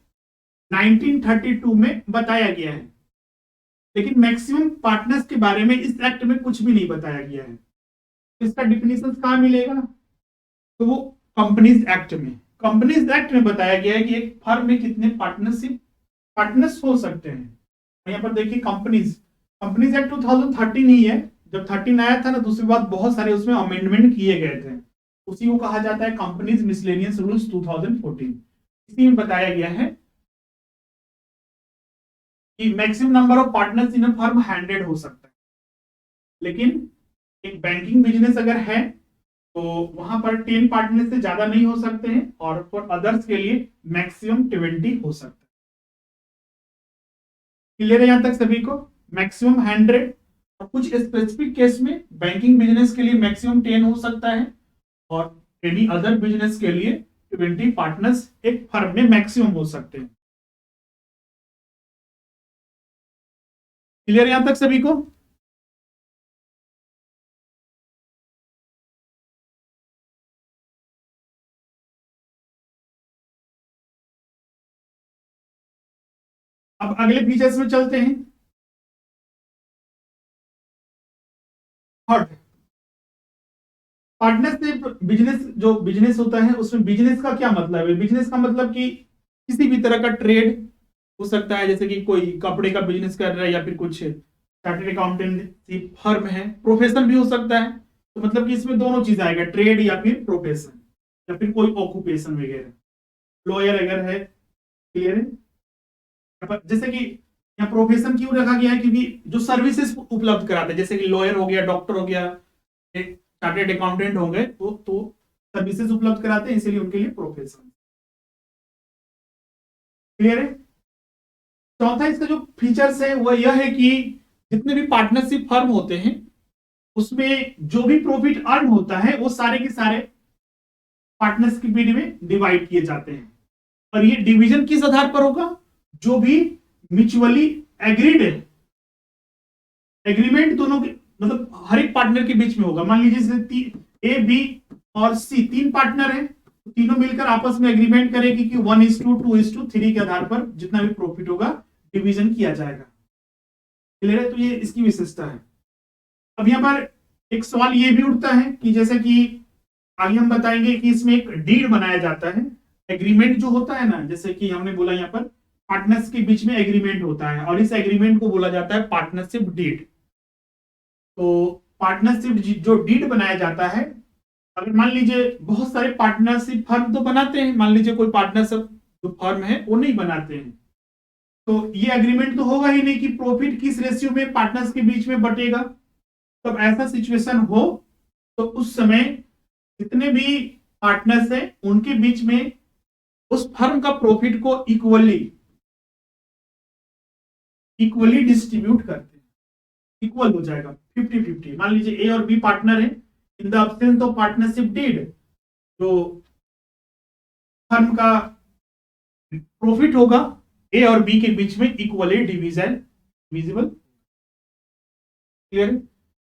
1932 में बताया गया है। लेकिन मैक्सिमम पार्टनर्स के बारे में इस एक्ट में कुछ भी नहीं बताया गया है। इसका डिफिनीशन कहां मिलेगा, तो वो कंपनीज एक्ट में, कंपनीज एक्ट में बताया गया है कि एक फर्म में कितने पार्टनर्स हो सकते हैं। यहाँ पर देखिए कंपनीज एक्ट 2013 ही है, जब 13 आया था ना तो उसके बाद बहुत सारे उसमें अमेंडमेंट किए गए थे, उसी को कहा जाता है कंपनीज मिसलेनियस रूल्स 2014। इसी में बताया गया है कि maximum number of partners in a firm 100 हो सकता है। लेकिन एक बैंकिंग बिजनेस अगर है तो वहां पर 10 पार्टनर से ज्यादा नहीं हो सकते हैं, और फॉर अदर्स के लिए मैक्सिमम 20 हो सकता है। क्लियर है यहां तक सभी को? मैक्सिमम 100 और कुछ स्पेसिफिक केस में बैंकिंग बिजनेस के लिए मैक्सिमम 10 हो सकता है, और एनी अदर बिजनेस के लिए 20 पार्टनर्स एक फर्म में मैक्सिमम हो सकते हैं। क्लियर यहां तक सभी को? अब अगले फीचर्स में चलते हैं। थर्ड, पार्टनरशिप बिजनेस, जो बिजनेस होता है उसमें बिजनेस का क्या मतलब है? बिजनेस का मतलब कि किसी भी तरह का ट्रेड हो सकता है, जैसे कि कोई कपड़े का बिजनेस कर रहा है, या फिर कुछ चार्टर्ड अकाउंटेंसी फर्म है, प्रोफेशन भी हो सकता है। तो मतलब कि इसमें दोनों चीज आएगा, ट्रेड या फिर प्रोफेशन, या फिर कोई ऑक्यूपेशन वगैरह, लॉयर अगर है। क्लियर है? जैसे कि यहाँ प्रोफेशन क्यों रखा गया है, क्योंकि जो सर्विसेज उपलब्ध कराते हैं, जैसे कि लॉयर हो गया, डॉक्टर हो गया, एक चार्टर्ड अकाउंटेंट हो गए, तो सर्विसेज उपलब्ध कराते हैं, इसीलिए उनके लिए प्रोफेशन। क्लियर है? चौथा इसका जो फीचर्स है वो यह है कि जितने भी पार्टनरशिप फर्म होते हैं उसमें जो भी प्रॉफिट अर्न होता है वो सारे के सारे पार्टनर्स के बीच में डिवाइड किए जाते हैं। और ये डिवीजन किस आधार पर होगा? जो भी म्यूचुअली एग्रीड है, एग्रीमेंट दोनों के, मतलब हर एक पार्टनर के बीच में होगा। मान लीजिए ए, बी और सी 3 पार्टनर हैं, तो तीनों मिलकर आपस में एग्रीमेंट करेगी कि 1:2:3 के आधार पर जितना भी प्रॉफिट होगा डिवीजन किया जाएगा। क्लियर है? तो ये इसकी विशेषता है। अब यहां पर एक सवाल ये भी उठता है कि जैसे कि आगे हम बताएंगे कि इसमें एक डीड बनाया जाता है, एग्रीमेंट जो होता है ना, जैसे कि हमने बोला यहाँ पर पार्टनर्स के बीच में एग्रीमेंट होता है, और इस एग्रीमेंट को बोला जाता है पार्टनरशिप डीड। तो पार्टनरशिप जो डीड बनाया जाता है, अगर मान लीजिए बहुत सारे पार्टनरशिप फर्म तो बनाते हैं, मान लीजिए कोई पार्टनरशिप जो फर्म है वो नहीं बनाते हैं, तो ये एग्रीमेंट तो होगा ही नहीं कि प्रॉफिट किस रेशियो में पार्टनर्स के बीच में बटेगा। तब ऐसा सिचुएशन हो तो उस समय जितने भी पार्टनर्स हैं उनके बीच में उस फर्म का प्रॉफिट को इक्वली डिस्ट्रीब्यूट करते हैं, इक्वल हो जाएगा 50-50। मान लीजिए ए और बी पार्टनर है, in the absence of partnership deed जो फर्म का प्रॉफिट होगा ए और बी के बीच में इक्वली डिविजिबल। क्लियर?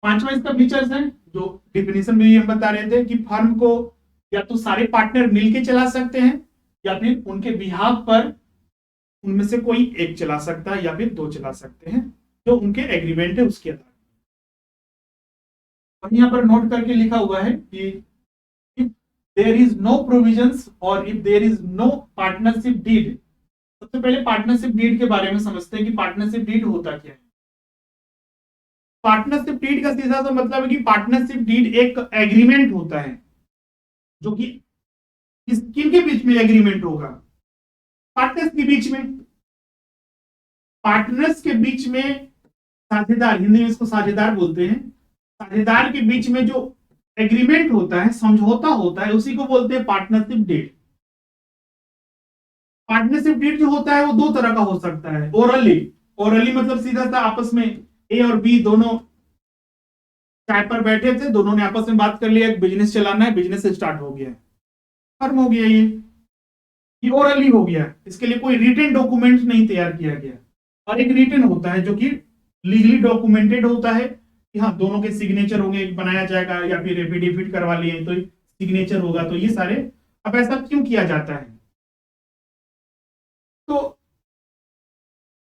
पांचवा इसका फीचर्स है जो डिफिनेशन में हम बता रहे थे कि फर्म को या तो सारे पार्टनर मिलके चला सकते हैं, या फिर उनके बिहाफ पर उनमें से कोई एक चला सकता है, या फिर 2 चला सकते हैं, जो उनके एग्रीमेंट है उसके आधार पर। यहां पर नोट करके लिखा हुआ है कि if there is no provisions or if there is no partnership deed. सबसे पहले पार्टनरशिप डीड के बारे में समझते हैं कि पार्टनरशिप डीड होता क्या है। पार्टनरशिप डीड का सीधा सा मतलब है कि पार्टनरशिप डीड एक एग्रीमेंट होता है जो कि किनके बीच में एग्रीमेंट होगा? पार्टनर्स के बीच में। पार्टनर्स के बीच में साझेदार, हिंदी में इसको साझेदार बोलते हैं, साझेदार के बीच में जो एग्रीमेंट होता है, समझौता होता है, उसी को बोलते हैं पार्टनरशिप डीड। पार्टनरशिप डीड जो होता है वो दो तरह का हो सकता है। ओरली, ओरली मतलब सीधा सा आपस में ए और बी दोनों चाय पर बैठे थे, दोनों ने आपस में बात कर लिया, एक बिजनेस चलाना है, बिजनेस स्टार्ट हो गया, फर्म हो गया, ये ओरली हो गया। इसके लिए कोई रिटन डॉक्यूमेंट नहीं तैयार किया गया। और एक रिटन होता है जो कि लीगली डॉक्यूमेंटेड होता है कि हाँ दोनों के सिग्नेचर होंगे, बनाया जाएगा, या फिर एफिडेविट करवा लिए तो सिग्नेचर होगा। तो ये सारे, अब ऐसा क्यों किया जाता है? तो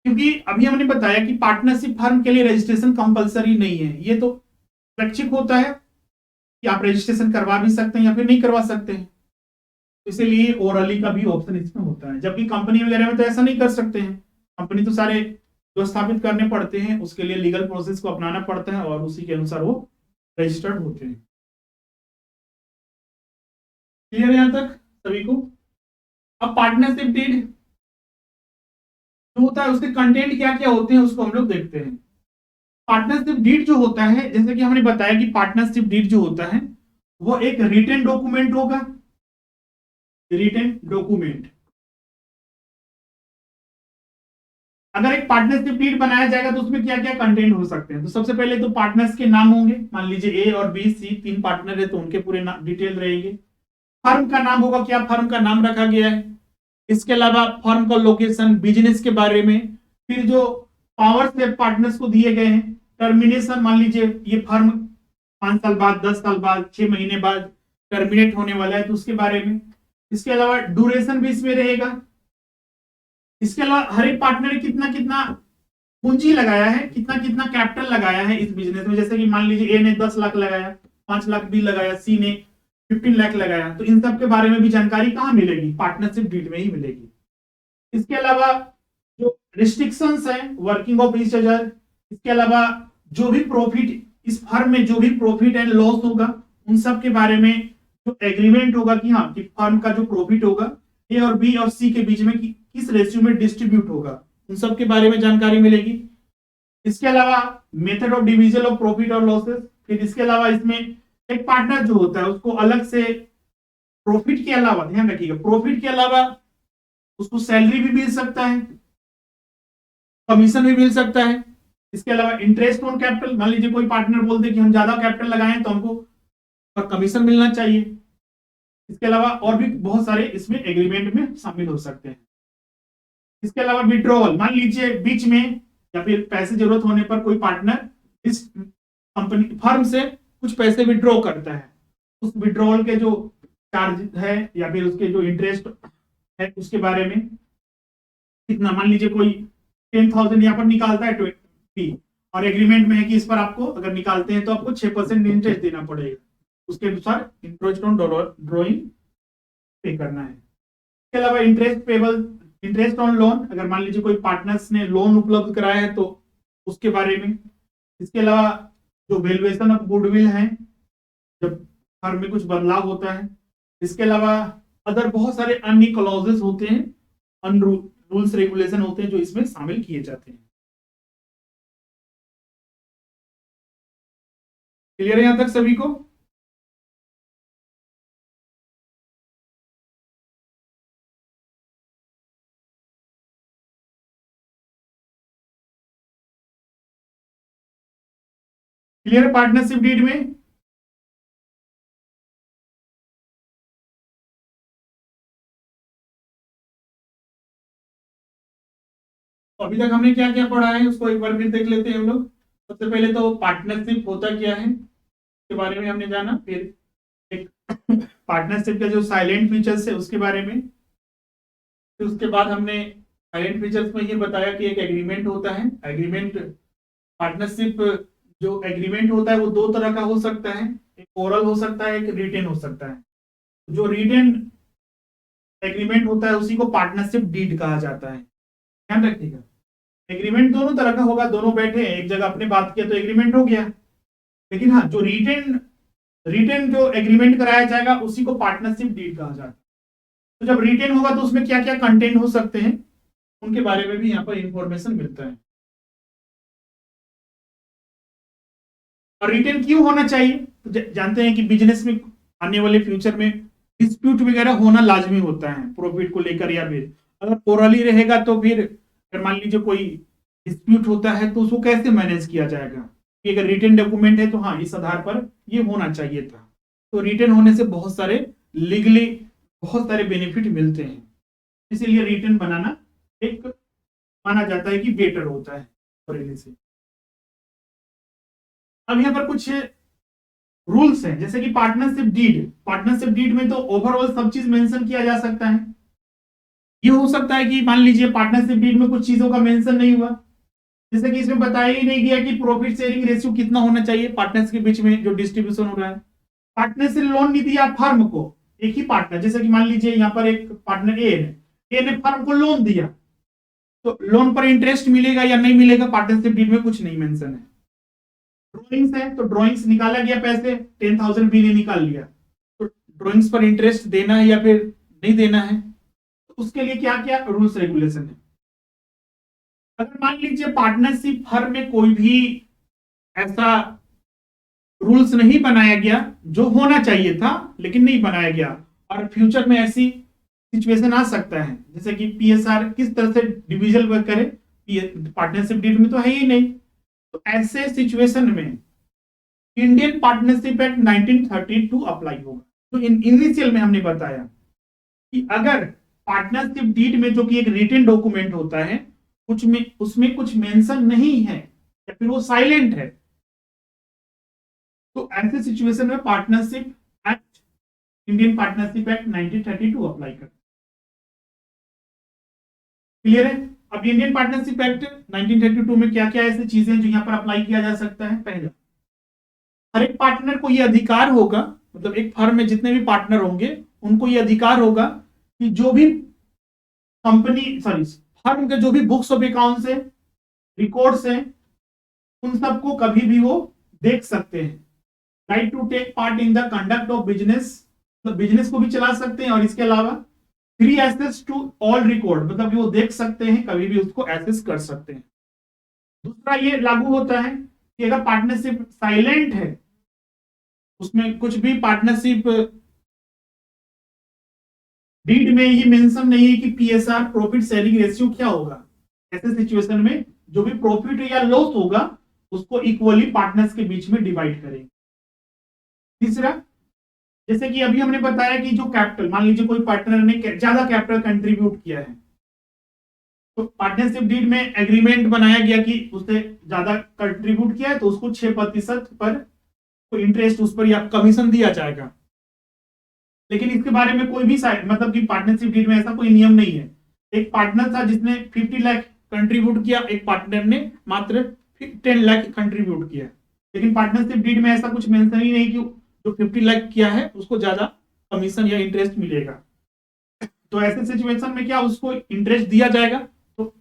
क्योंकि अभी हमने बताया कि पार्टनरशिप फर्म के लिए रजिस्ट्रेशन कंपलसरी नहीं है, ये तो स्वैच्छिक होता है कि आप रजिस्ट्रेशन करवा भी सकते हैं या फिर नहीं करवा सकते हैं। इसीलिए ओरली का भी ऑप्शन इसमें होता है, जबकि कंपनी वगैरह में तो ऐसा नहीं कर सकते हैं। कंपनी तो सारे जो स्थापित करने पड़ते हैं, उसके लिए लीगल प्रोसेस को अपनाना पड़ता है और उसी के अनुसार वो रजिस्टर्ड होते हैं। क्लियर है यहां तक सभी को? अब पार्टनरशिप डीड जो होता है उसके कंटेंट क्या क्या होते हैं उसको हम लोग देखते हैं। पार्टनरशिप डीड जो होता है, जैसे कि हमने बताया कि पार्टनरशिप डीड जो होता है वो एक रिटन डॉक्यूमेंट होगा। रिटन डॉक्यूमेंट, अगर एक पार्टनरशिप डीड बनाया जाएगा तो उसमें क्या क्या कंटेंट हो सकते हैं? तो सबसे पहले तो पार्टनर्स के नाम होंगे, मान लीजिए ए और बी सी तीन पार्टनर है तो उनके पूरे डिटेल रहेंगे। फर्म का नाम होगा, क्या फर्म का नाम रखा गया है। इसके अलावा फर्म का लोकेशन, बिजनेस के बारे में, फिर जो पावर्स है पार्टनर्स को दिए गए हैं, टर्मिनेशन, मान लीजिए ये फर्म 5 साल बाद, 10 साल बाद, 6 महीने बाद टर्मिनेट होने वाला है तो उसके बारे में। इसके अलावा ड्यूरेशन भी इसमें रहेगा। इसके अलावा हर एक पार्टनर ने कितना कितना पूंजी लगाया है, कितना कितना कैपिटल लगाया है इस बिजनेस में। जैसे कि मान लीजिए ए ने 10 लाख लगाया, 5 लाख बी लगाया, सी ने 15 लाख लगाया, तो इन सब के बारे में भी जानकारी कहाँ मिलेगी? पार्टनरशिप डीड में ही मिलेगी। इसके अलावा जो रिस्ट्रिक्शंस है वर्किंग ऑफ ईच अदर, इसके अलावा जो भी प्रॉफिट इस फर्म में जो भी प्रॉफिट एंड लॉस होगा उन सब के बारे में जो एग्रीमेंट होगा कि हाँ कि फर्म का जो प्रॉफिट होगा ए और बी और सी के बीच में किस रेशियो में डिस्ट्रीब्यूट होगा, उन सब के बारे में जानकारी मिलेगी। इसके अलावा method of division of profit और लॉसेस। फिर इसके अलावा इसमें एक पार्टनर जो होता है उसको अलग से प्रॉफिट के अलावा, ध्यान रखिएगा, प्रॉफिट के अलावा उसको सैलरी भी मिल सकता है, कमीशन भी मिल सकता है। इसके अलावा इंटरेस्ट ऑन कैपिटल, मान लीजिए कोई पार्टनर बोलते कि हम ज्यादा कैपिटल लगाएं तो हमको कमीशन मिलना चाहिए। इसके अलावा और भी बहुत सारे इसमें एग्रीमेंट में शामिल हो सकते हैं। इसके अलावा विड्रॉवल, मान लीजिए बीच में या फिर पैसे जरूरत होने पर कोई पार्टनर इस कंपनी फर्म से कुछ पैसे विड्रॉ करता है, उस विड्रॉवल के जो चार्ज है या फिर उसके जो इंटरेस्ट है उसके बारे में कितना, मान लीजिए कोई 10,000 यहाँ पर निकालता है 20 और एग्रीमेंट में है कि इस पर आपको अगर निकालते हैं तो आपको 6% इंटरेस्ट देना पड़ेगा, उसके अनुसार इंटरेस्ट ऑन ड्रॉइंग पे करना है। इसके अलावा interest payable, interest on loan, अगर मान लीजिए कोई पार्टनर्स ने लोन उपलब्ध कराया है तो उसके बारे में। इसके अलावा जो वैल्यूएशन ऑफ गुडविल है जब फर्म में कुछ बदलाव होता है। इसके अलावा अदर बहुत सारे अन्य क्लॉजेस होते हैं, रूल्स रेगुलेशन होते हैं जो इसमें शामिल किए जाते हैं। क्लियर है यहां तक सभी को? क्लियर है पार्टनरशिप डीड में? तो अभी तक हमने क्या क्या पढ़ा है उसको एक बार फिर देख लेते हैं हम लोग। सबसे पहले तो पार्टनरशिप होता क्या है के बारे में हमने जाना, फिर एक पार्टनरशिप के जो साइलेंट फीचर्स है उसके बारे में, फिर उसके बाद हमने साइलेंट फीचर्स में ये बताया कि एक एग्रीमेंट होता है। एग्रीमेंट, पार्टनरशिप जो एग्रीमेंट होता है वो दो तरह का हो सकता है, एक ओरल हो सकता है, एक रिटेन हो सकता है। जो रिटेन एग्रीमेंट होता है उसी को पार्टनरशिप डीड कहा जाता है, ध्यान रखिएगा। एग्रीमेंट दोनों तरह का होगा, दोनों बैठे एक जगह अपने बात किया तो एग्रीमेंट हो गया। लेकिन हाँ जो रिटेन रिटेन जो एग्रीमेंट कराया जाएगा उसी को पार्टनरशिप डीड कहा जाता है। तो जब रिटेन होगा तो उसमें क्या क्या कंटेंट हो सकते हैं उनके बारे में भी यहाँ पर इंफॉर्मेशन मिलता है। और रिटेन क्यों होना चाहिए, तो जानते हैं कि बिजनेस में आने वाले फ्यूचर में डिस्प्यूट वगैरह होना लाजमी होता है प्रॉफिट को लेकर, या फिर अगर ओरली रहेगा तो फिर अगर मान लीजिए कोई डिस्प्यूट होता है तो उसको कैसे मैनेज किया जाएगा, कि अगर रिटेन डॉक्यूमेंट है तो हाँ इस आधार पर ये होना चाहिए था। तो रिटेन होने से बहुत सारे लीगली बहुत सारे बेनिफिट मिलते हैं, इसीलिए रिटेन बनाना एक माना जाता है कि बेटर होता है ओरली से। अब यहाँ पर कुछ रूल्स हैं, जैसे कि पार्टनरशिप डीड में तो ओवरऑल सब चीज मेंशन किया जा सकता है। ये हो सकता है कि मान लीजिए पार्टनरशिप डीड में कुछ चीजों का मेंशन नहीं हुआ, जैसे कि इसमें बताया ही नहीं गया कि प्रॉफिट शेयरिंग रेशियो कितना होना चाहिए पार्टनर्स के बीच में जो डिस्ट्रीब्यूशन हो रहा है। पार्टनरशिप लोन नहीं दिया फर्म को, एक ही पार्टनर, जैसे कि मान लीजिए यहाँ पर एक पार्टनर ए ने फर्म को लोन दिया, तो लोन पर इंटरेस्ट मिलेगा या नहीं मिलेगा पार्टनरशिप डीड में कुछ नहीं मेंशन है। ड्रॉइंग्स है तो ड्रॉइंग्स निकाला गया, पैसे 10,000 बी ने निकाल लिया, तो ड्रॉइंग्स पर इंटरेस्ट देना है या फिर नहीं देना है, तो उसके लिए क्या क्या रूल्स रेगुलेशन है। अगर मान लीजिए पार्टनरशिप फर्म में कोई भी ऐसा रूल्स नहीं बनाया गया जो होना चाहिए था लेकिन नहीं बनाया गया, और फ्यूचर में ऐसी सिचुएशन आ सकता है जैसे कि पीएसआर किस तरह से डिविजन करे, पार्टनरशिप डीड में तो है ही नहीं, तो ऐसे सिचुएशन में इंडियन पार्टनरशिप एक्ट 1932 अप्लाई होगा। तो इनिशियल में हमने बताया कि अगर पार्टनरशिप डीड में जो कि एक रिटन डॉक्यूमेंट होता है कुछ में उसमें कुछ मेंशन नहीं है या फिर वो साइलेंट है, तो ऐसे सिचुएशन में partnership act Indian partnership act 1932 apply कर। क्लियर है। अब इंडियन पार्टनरशिप एक्ट 1932 में क्या क्या ऐसी चीजें जो यहां पर अप्लाई किया जा सकता है। पहला, हर एक पार्टनर को यह अधिकार होगा, मतलब एक फर्म में जितने भी पार्टनर होंगे उनको यह अधिकार होगा कि जो भी फर्म के जो भी बुक्स ऑफ अकाउंट्स है, रिकॉर्ड्स हैं, उन सबको कभी भी वो देख सकते हैं। Right to take part in the conduct of business, मतलब बिजनेस को भी चला सकते हैं, और इसके अलावा free access to all record, मतलब वो देख सकते हैं, कभी भी उसको एक्सेस कर सकते हैं। दूसरा ये लागू होता है कि अगर पार्टनरशिप साइलेंट है, उसमें कुछ भी पार्टनरशिप डीड में ये मेंशन नहीं है कि पीएसआर प्रॉफिट शेयरिंग रेशियो क्या होगा, ऐसे सिचुएशन में जो भी प्रॉफिट या लॉस होगा उसको इक्वली पार्टनर्स के बीच में डिवाइड करेंगे। तीसरा, जैसे कि अभी हमने बताया कि जो कैपिटल, मान लीजिए कोई पार्टनर ने ज्यादा कैपिटल कंट्रीब्यूट किया है, तो पार्टनरशिप डीड में एग्रीमेंट बनाया गया कि उसने ज्यादा कंट्रीब्यूट किया है तो उसको 6% पर कोई इंटरेस्ट उस पर या कमीशन दिया जाएगा। लेकिन इसके बारे में कोई भी मतलब कि पार्टनरशिप डीड में ऐसा कोई नियम नहीं है। एक पार्टनर था जिसने 50 लाख कंट्रीब्यूट किया, एक पार्टनर ने मात्र 10 लाख कंट्रीब्यूट किया, लेकिन पार्टनरशिप डीड में ऐसा कुछ मेंशन ही नहीं कि जो 50 लाख किया है उसको ज्यादा कमीशन या इंटरेस्ट मिलेगा। तो ऐसे सिचुएशन में क्या उसको इंटरेस्ट दिया जाएगा, तो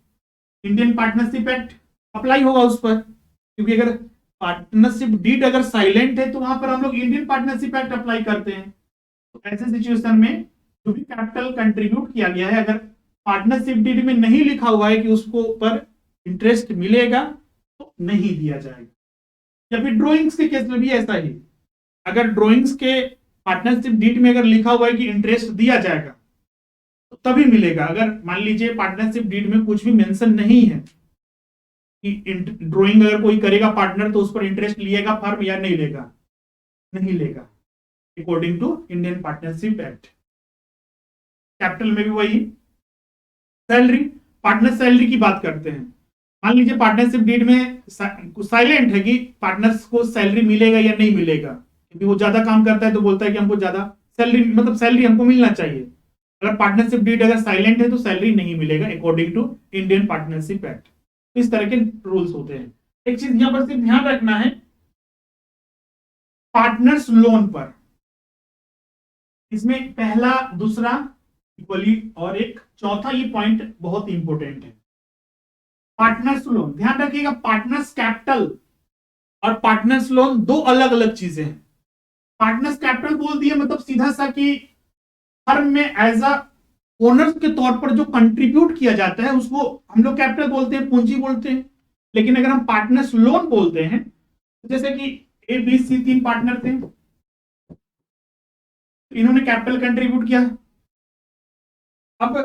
इंडियन पार्टनरशिप एक्ट अप्लाई होगा उस पर, क्योंकि अगर पार्टनरशिप डीड अगर साइलेंट है तो वहां पर हम लोग इंडियन पार्टनरशिप एक्ट अप्लाई करते हैं। तो ऐसे सिचुएशन में जो भी कैपिटल कंट्रीब्यूट किया गया है, अगर पार्टनरशिप डीड में नहीं लिखा हुआ है कि उसको पर इंटरेस्ट मिलेगा तो नहीं दिया जाएगा। या फिर ड्रॉइंग्स के केस में भी ऐसा ही, अगर ड्रॉइंग्स के पार्टनरशिप डीड में अगर लिखा हुआ है कि इंटरेस्ट दिया जाएगा तो तभी मिलेगा। अगर मान लीजिए पार्टनरशिप डीड में कुछ भी मेंशन नहीं है कि ड्रॉइंग अगर कोई करेगा पार्टनर तो उस पर इंटरेस्ट लिएगा फर्म या नहीं लेगा, नहीं लेगा according to Indian partnership act. Capital में भी वही। सैलरी, पार्टनर सैलरी की बात करते हैं। मान लीजिए पार्टनरशिप डीड में साइलेंट है कि पार्टनर्स को सैलरी मिलेगा या नहीं मिलेगा, क्योंकि वो ज्यादा काम करता है तो बोलता है कि हमको ज्यादा सैलरी, मतलब सैलरी हमको मिलना चाहिए। अगर पार्टनरशिप डीड अगर साइलेंट है तो सैलरी नहीं मिलेगा according to Indian partnership act. इस तरह के रूल्स होते हैं। एक चीज यहां पर सिर्फ ध्यान रखना है, पार्टनर्स लोन पर इसमें पहला दूसरा इक्वली और एक चौथा, ये पॉइंट बहुत इंपॉर्टेंट है। पार्टनर्स लोन ध्यान रखिएगा, पार्टनर्स कैपिटल और पार्टनर्स लोन दो अलग अलग चीजें हैं। पार्टनर्स कैपिटल बोल दिया मतलब सीधा सा कि फर्म में एज अ ओनर्स के तौर पर जो कंट्रीब्यूट किया जाता है उसको हम लोग कैपिटल बोलते हैं, पूंजी बोलते हैं। लेकिन अगर हम पार्टनर्स लोन बोलते हैं, जैसे कि ए बी सी 3 पार्टनर थे, इन्होंने कैपिटल कंट्रीब्यूट किया। अब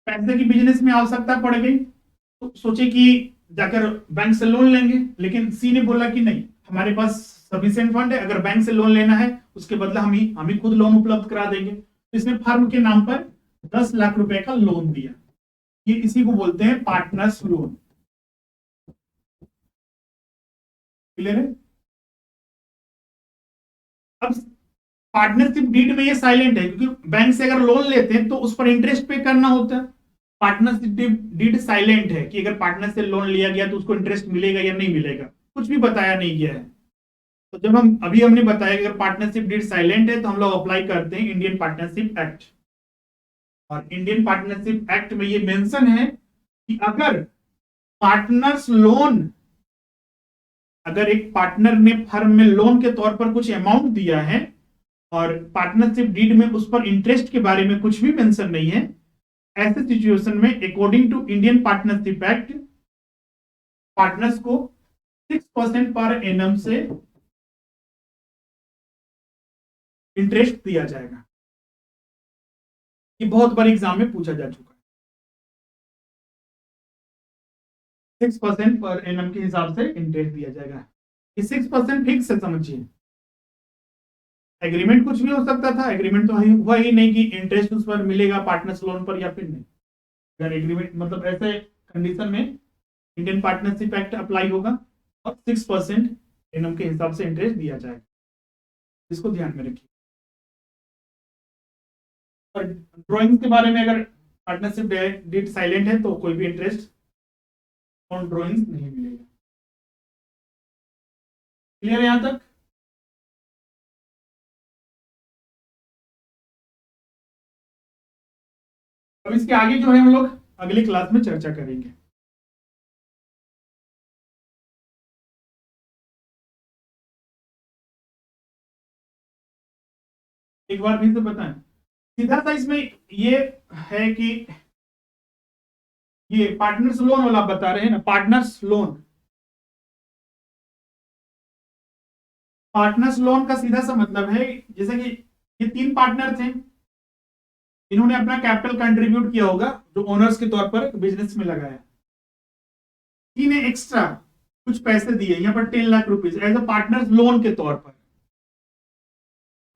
पैसे की बिजनेस में आवश्यकता पड़ गई तो सोचे कि जाकर बैंक से लोन लेंगे, लेकिन सी ने बोला कि नहीं, हमारे पास सफिशिएंट फंड है, अगर बैंक से लोन लेना है उसके बदला हम ही खुद लोन उपलब्ध करा देंगे। तो इसने फर्म के नाम पर 10 लाख रुपए का लोन दिया। ये इसी को बोलते हैं पार्टनर्स लोन। क्लियर है? अब पार्टनरशिप डीड में ये साइलेंट है क्योंकि बैंक से अगर लोन लेते हैं तो उस पर इंटरेस्ट पे करना होता है। पार्टनरशिप डीड साइलेंट है कि अगर पार्टनर से लोन लिया गया तो उसको इंटरेस्ट मिलेगा या नहीं मिलेगा, कुछ भी बताया नहीं गया है। तो जब हमने बताया कि अगर पार्टनरशिप डीड साइलेंट है तो हम लोग अप्लाई करते हैं इंडियन पार्टनरशिप एक्ट। और इंडियन पार्टनरशिप एक्ट में ये मेंशन है कि अगर पार्टनर्स लोन, अगर एक पार्टनर ने फर्म में लोन के तौर पर कुछ अमाउंट दिया है और पार्टनरशिप डीड में उस पर इंटरेस्ट के बारे में कुछ भी मेंशन नहीं है, ऐसे सिचुएशन में according to Indian partnership act partners को 6% पर एनम से इंटरेस्ट दिया जाएगा। ये बहुत बार एग्जाम में पूछा जा चुका है। 6% पर एनम के हिसाब से इंटरेस्ट दिया जाएगा। ये 6% फिक्स है, समझिए। एग्रीमेंट कुछ भी हो सकता था, एग्रीमेंट तो हुआ ही नहीं कि इंटरेस्ट उस पर मिलेगा पार्टनर्स लोन पर या फिर नहीं। अगर एग्रीमेंट मतलब ऐसे कंडीशन में इंडियन पार्टनरशिप एक्ट अप्लाई होगा और 6% एनम के हिसाब से इंटरेस्ट दिया जाएगा। इसको ध्यान में रखिए। और ड्राइंग्स के बारे में, अगर पार्टनरशिप डीड साइलेंट है तो कोई भी इंटरेस्ट ऑन ड्राइंग्स नहीं मिलेगा। क्लियर है यहां तक? अब इसके आगे जो है हम लोग अगली क्लास में चर्चा करेंगे। एक बार फिर से बताएं, सीधा सा इसमें ये है कि ये पार्टनर्स लोन वाला बता रहे हैं ना, पार्टनर्स लोन। पार्टनर्स लोन का सीधा सा मतलब है जैसे कि ये 3 पार्टनर थे, इन्होंने अपना कैपिटल कंट्रीब्यूट किया होगा जो ओनर्स के तौर पर बिजनेस में लगाया। इन्हें एक्स्ट्रा कुछ पैसे दिए, यहाँ पर 10 lakh rupees as a partners loan के तौर पर।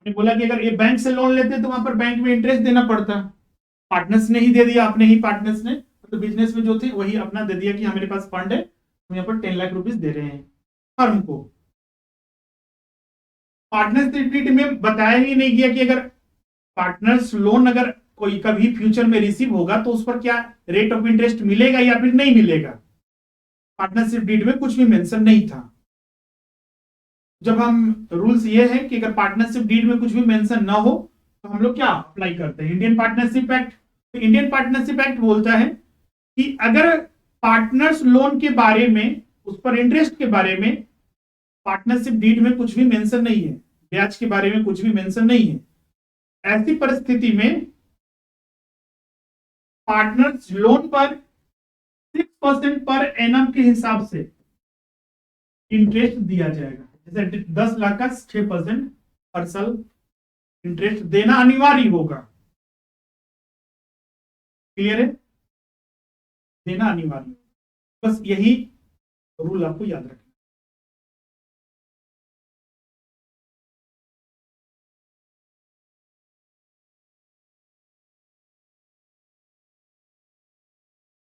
बोला कि अगर ये बैंक से लोन लेते तो वहां पर बैंक में इंटरेस्ट देना पड़ता, पार्टनर्स ने ही दे दिया, अपने ही पार्टनर्स ने तो बिजनेस में जो थे वही अपना दे दिया कि हमारे पास फंड है, हम यहाँ पर 10 लाख रुपीज दे रहे हैं फर्म को। पार्टनरशिप डीड में बताया ही नहीं गया कि अगर पार्टनर्स लोन अगर कोई कभी फ्यूचर में रिसीव होगा तो उस पर क्या रेट ऑफ इंटरेस्ट मिलेगा या फिर नहीं मिलेगा। पार्टनरशिप डीड में कुछ भी मेंशन नहीं था। जब हम रूल्स ये है कि अगर पार्टनरशिप डीड में कुछ भी मेंशन ना हो तो हम लोग क्या अप्लाई करते हैं, इंडियन पार्टनरशिप एक्ट। तो इंडियन पार्टनरशिप एक्ट बोलता है कि अगर पार्टनर्स लोन के बारे में, उस पर इंटरेस्ट के बारे में पार्टनरशिप डीड में कुछ भी मेंशन नहीं है, ब्याज के बारे में कुछ भी मेंशन नहीं है, ऐसी परिस्थिति में पार्टनर्स लोन पर 6% पर एनम के हिसाब से इंटरेस्ट दिया जाएगा। जैसे 10 लाख का 6% हर साल इंटरेस्ट देना अनिवार्य होगा। क्लियर है? देना अनिवार्य, बस यही रूल आपको याद रखना।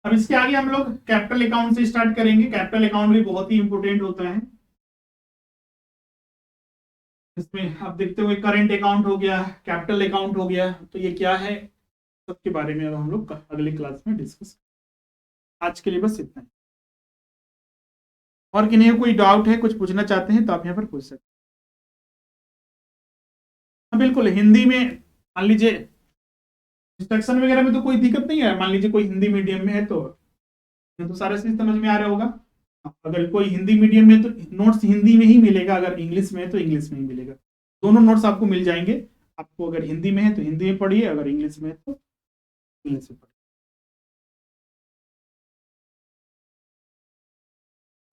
अब इसके आगे हम लोग कैपिटल अकाउंट से स्टार्ट करेंगे। कैपिटल अकाउंट भी बहुत ही इंपोर्टेंट होता है। इसमें आप देखते हुए करंट अकाउंट हो गया, कैपिटल अकाउंट हो गया, तो ये क्या है सबके बारे में अब हम लोग अगली क्लास में डिस्कस। आज के लिए बस इतना ही। और किन्हीं कोई डाउट है, कुछ पूछना चाहते हैं तो आप यहाँ पर पूछ सकते हैं। हाँ बिल्कुल, हिंदी में मान लीजिए इंस्ट्रक्शन वगैरह में तो कोई दिक्कत नहीं है। मान लीजिए कोई हिंदी मीडियम में है तो ये तो सारा चीज समझ में आ रहा होगा। अगर कोई हिंदी मीडियम में तो नोट्स हिंदी में ही मिलेगा, अगर इंग्लिश में है तो इंग्लिश में ही मिलेगा। दोनों नोट्स आपको मिल जाएंगे। आपको अगर हिंदी में है तो हिंदी में पढ़िए, अगर इंग्लिश में है तो इंग्लिश में पढ़िए।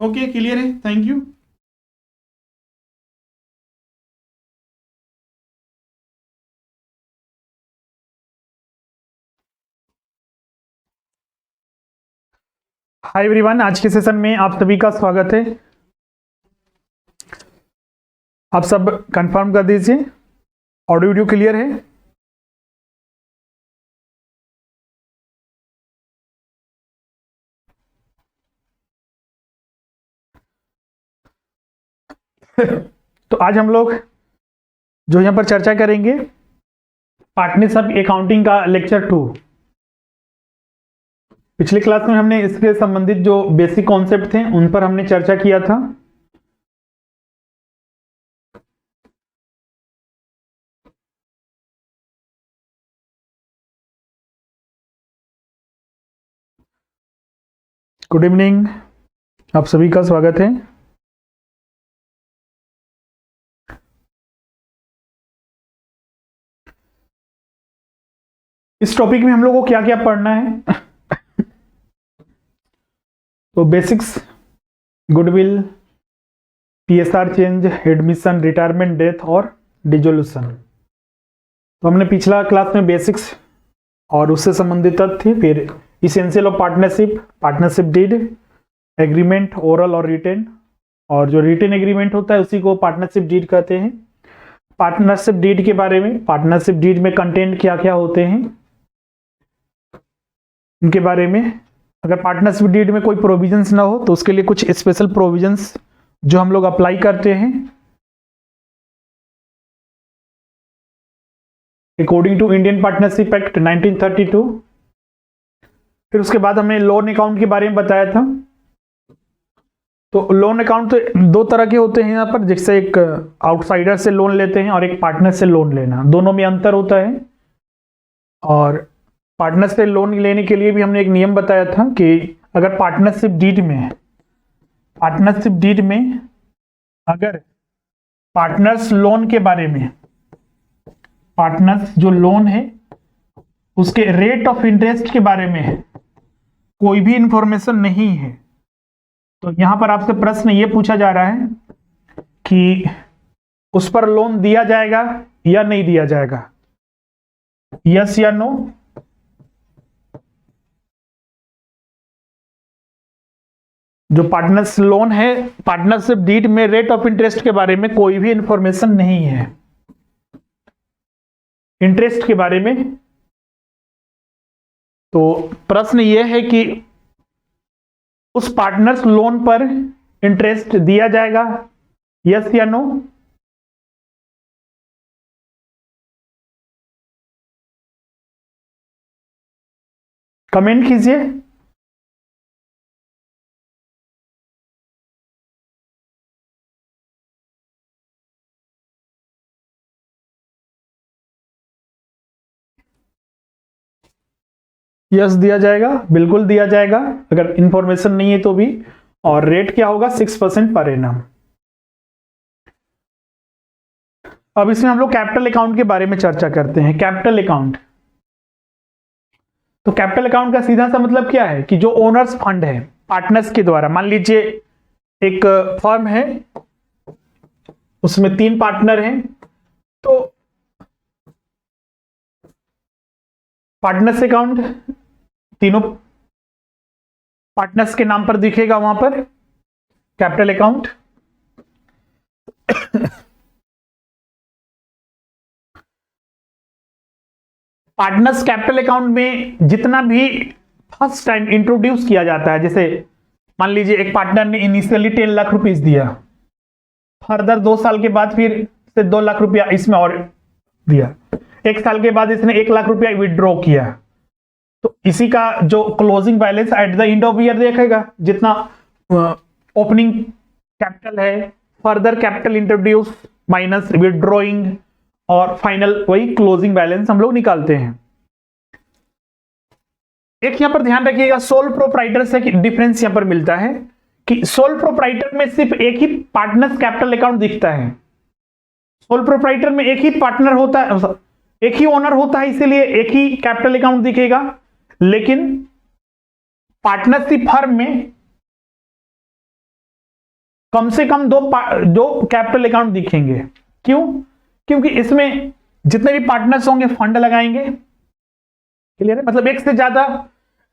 ओके, क्लियर है, थैंक यू। हाय एवरीवन, आज के सेशन में आप सभी का स्वागत है। आप सब कंफर्म कर दीजिए, ऑडियो वीडियो क्लियर है? तो आज हम लोग जो यहाँ पर चर्चा करेंगे पार्टनरशिप अकाउंटिंग का लेक्चर 2। पिछले क्लास में हमने इसके संबंधित जो बेसिक कॉन्सेप्ट थे उन पर हमने चर्चा किया था। गुड इवनिंग, आप सभी का स्वागत है। इस टॉपिक में हम लोग को क्या क्या पढ़ना है? तो basics, goodwill, PSR change, admission, retirement, death और डिसोल्यूशन। तो हमने पिछला क्लास में बेसिक्स और उससे संबंधित तथ्य, फिर essential of partnership, partnership deed, agreement oral और रिटेन, और जो रिटेन एग्रीमेंट होता है उसी को पार्टनरशिप डीड कहते हैं। पार्टनरशिप डीड के बारे में, पार्टनरशिप डीड में कंटेंट क्या क्या होते हैं उनके बारे में। अगर पार्टनरशिप डीड में कोई प्रोविजंस ना हो तो उसके लिए कुछ स्पेशल प्रोविजंस जो हम लोग अप्लाई करते हैं according to Indian partnership act 1932। फिर उसके बाद हमने लोन अकाउंट के बारे में बताया था। तो लोन अकाउंट तो दो तरह के होते हैं यहाँ पर, जिससे एक आउटसाइडर से लोन लेते हैं और एक पार्टनर से लोन लेना, दोनों में अंतर होता है। और पार्टनर से लोन लेने के लिए भी हमने एक नियम बताया था कि अगर पार्टनरशिप डीड में अगर पार्टनर्स लोन के बारे में, पार्टनर्स जो लोन है उसके रेट ऑफ इंटरेस्ट के बारे में कोई भी इंफॉर्मेशन नहीं है, तो यहां पर आपसे प्रश्न ये पूछा जा रहा है कि उस पर लोन दिया जाएगा या नहीं दिया जाएगा, यस या नो। जो पार्टनर्स लोन है, पार्टनरशिप डीड में रेट ऑफ इंटरेस्ट के बारे में कोई भी इंफॉर्मेशन नहीं है, इंटरेस्ट के बारे में। तो प्रश्न यह है कि उस पार्टनर्स लोन पर इंटरेस्ट दिया जाएगा, यस या नो। कमेंट कीजिए। यस दिया जाएगा, बिल्कुल दिया जाएगा, अगर इंफॉर्मेशन नहीं है तो भी। और रेट क्या होगा? 6% पर एनम। अब इसमें हम लोग कैपिटल अकाउंट के बारे में चर्चा करते हैं। कैपिटल अकाउंट, तो कैपिटल अकाउंट का सीधा सा मतलब क्या है कि जो ओनर्स फंड है पार्टनर्स के द्वारा, मान लीजिए एक फर्म है उसमें 3 पार्टनर हैं, तो पार्टनर्स अकाउंट तीनों पार्टनर्स के नाम पर दिखेगा वहां पर capital account. Partners capital account में जितना भी फर्स्ट टाइम इंट्रोड्यूस किया जाता है, जैसे मान लीजिए एक पार्टनर ने इनिशियली 10 लाख रुपीस दिया, फर्दर 2 साल के बाद फिर से 2 लाख रुपया इसमें और दिया, 1 साल के बाद इसने 1 लाख रुपया विड्रॉ किया, तो इसी का जो closing balance at the end of year देखेगा, जितना ओपनिंग कैपिटल है, further capital introduce minus withdrawing, और फाइनल वही क्लोजिंग बैलेंस हम लोग निकालते हैं। एक यहां पर ध्यान रखिएगा, सोल प्रोप्राइटर से डिफरेंस यहां पर मिलता है कि सोल प्रोप्राइटर में सिर्फ एक ही पार्टनर्स कैपिटल अकाउंट दिखता है, सोल प्रोप्राइटर में एक ही पार्टनर होता है, एक ही ओनर होता है, इसीलिए एक ही कैपिटल अकाउंट दिखेगा। लेकिन पार्टनरशिप फर्म में कम से कम दो कैपिटल अकाउंट दिखेंगे। क्यों? क्योंकि इसमें जितने भी पार्टनर्स होंगे फंड लगाएंगे। क्लियर है? मतलब एक से ज्यादा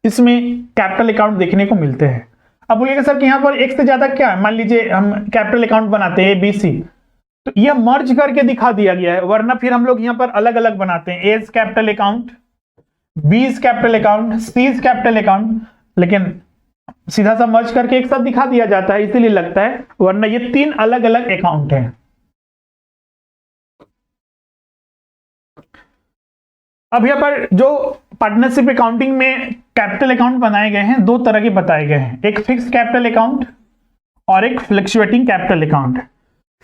इसमें कैपिटल अकाउंट देखने को मिलते हैं। अब बोलिएगा सर कि यहां पर एक से ज्यादा क्या है? मान लीजिए हम कैपिटल अकाउंट बनाते हैं ABC, तो यह मर्ज करके दिखा दिया गया है, वरना फिर हम लोग यहां पर अलग अलग बनाते हैं, A's capital account, B's capital account, C's capital account, लेकिन सीधा सा मर्ज करके एक साथ दिखा दिया जाता है, इसीलिए लगता है, वरना ये 3 अलग अलग अकाउंट हैं। अब यहाँ पर जो पार्टनरशिप अकाउंटिंग में कैपिटल अकाउंट बनाए गए हैं, 2 तरह के बताए गए हैं, एक फिक्स कैपिटल अकाउंट और एक fluctuating capital account.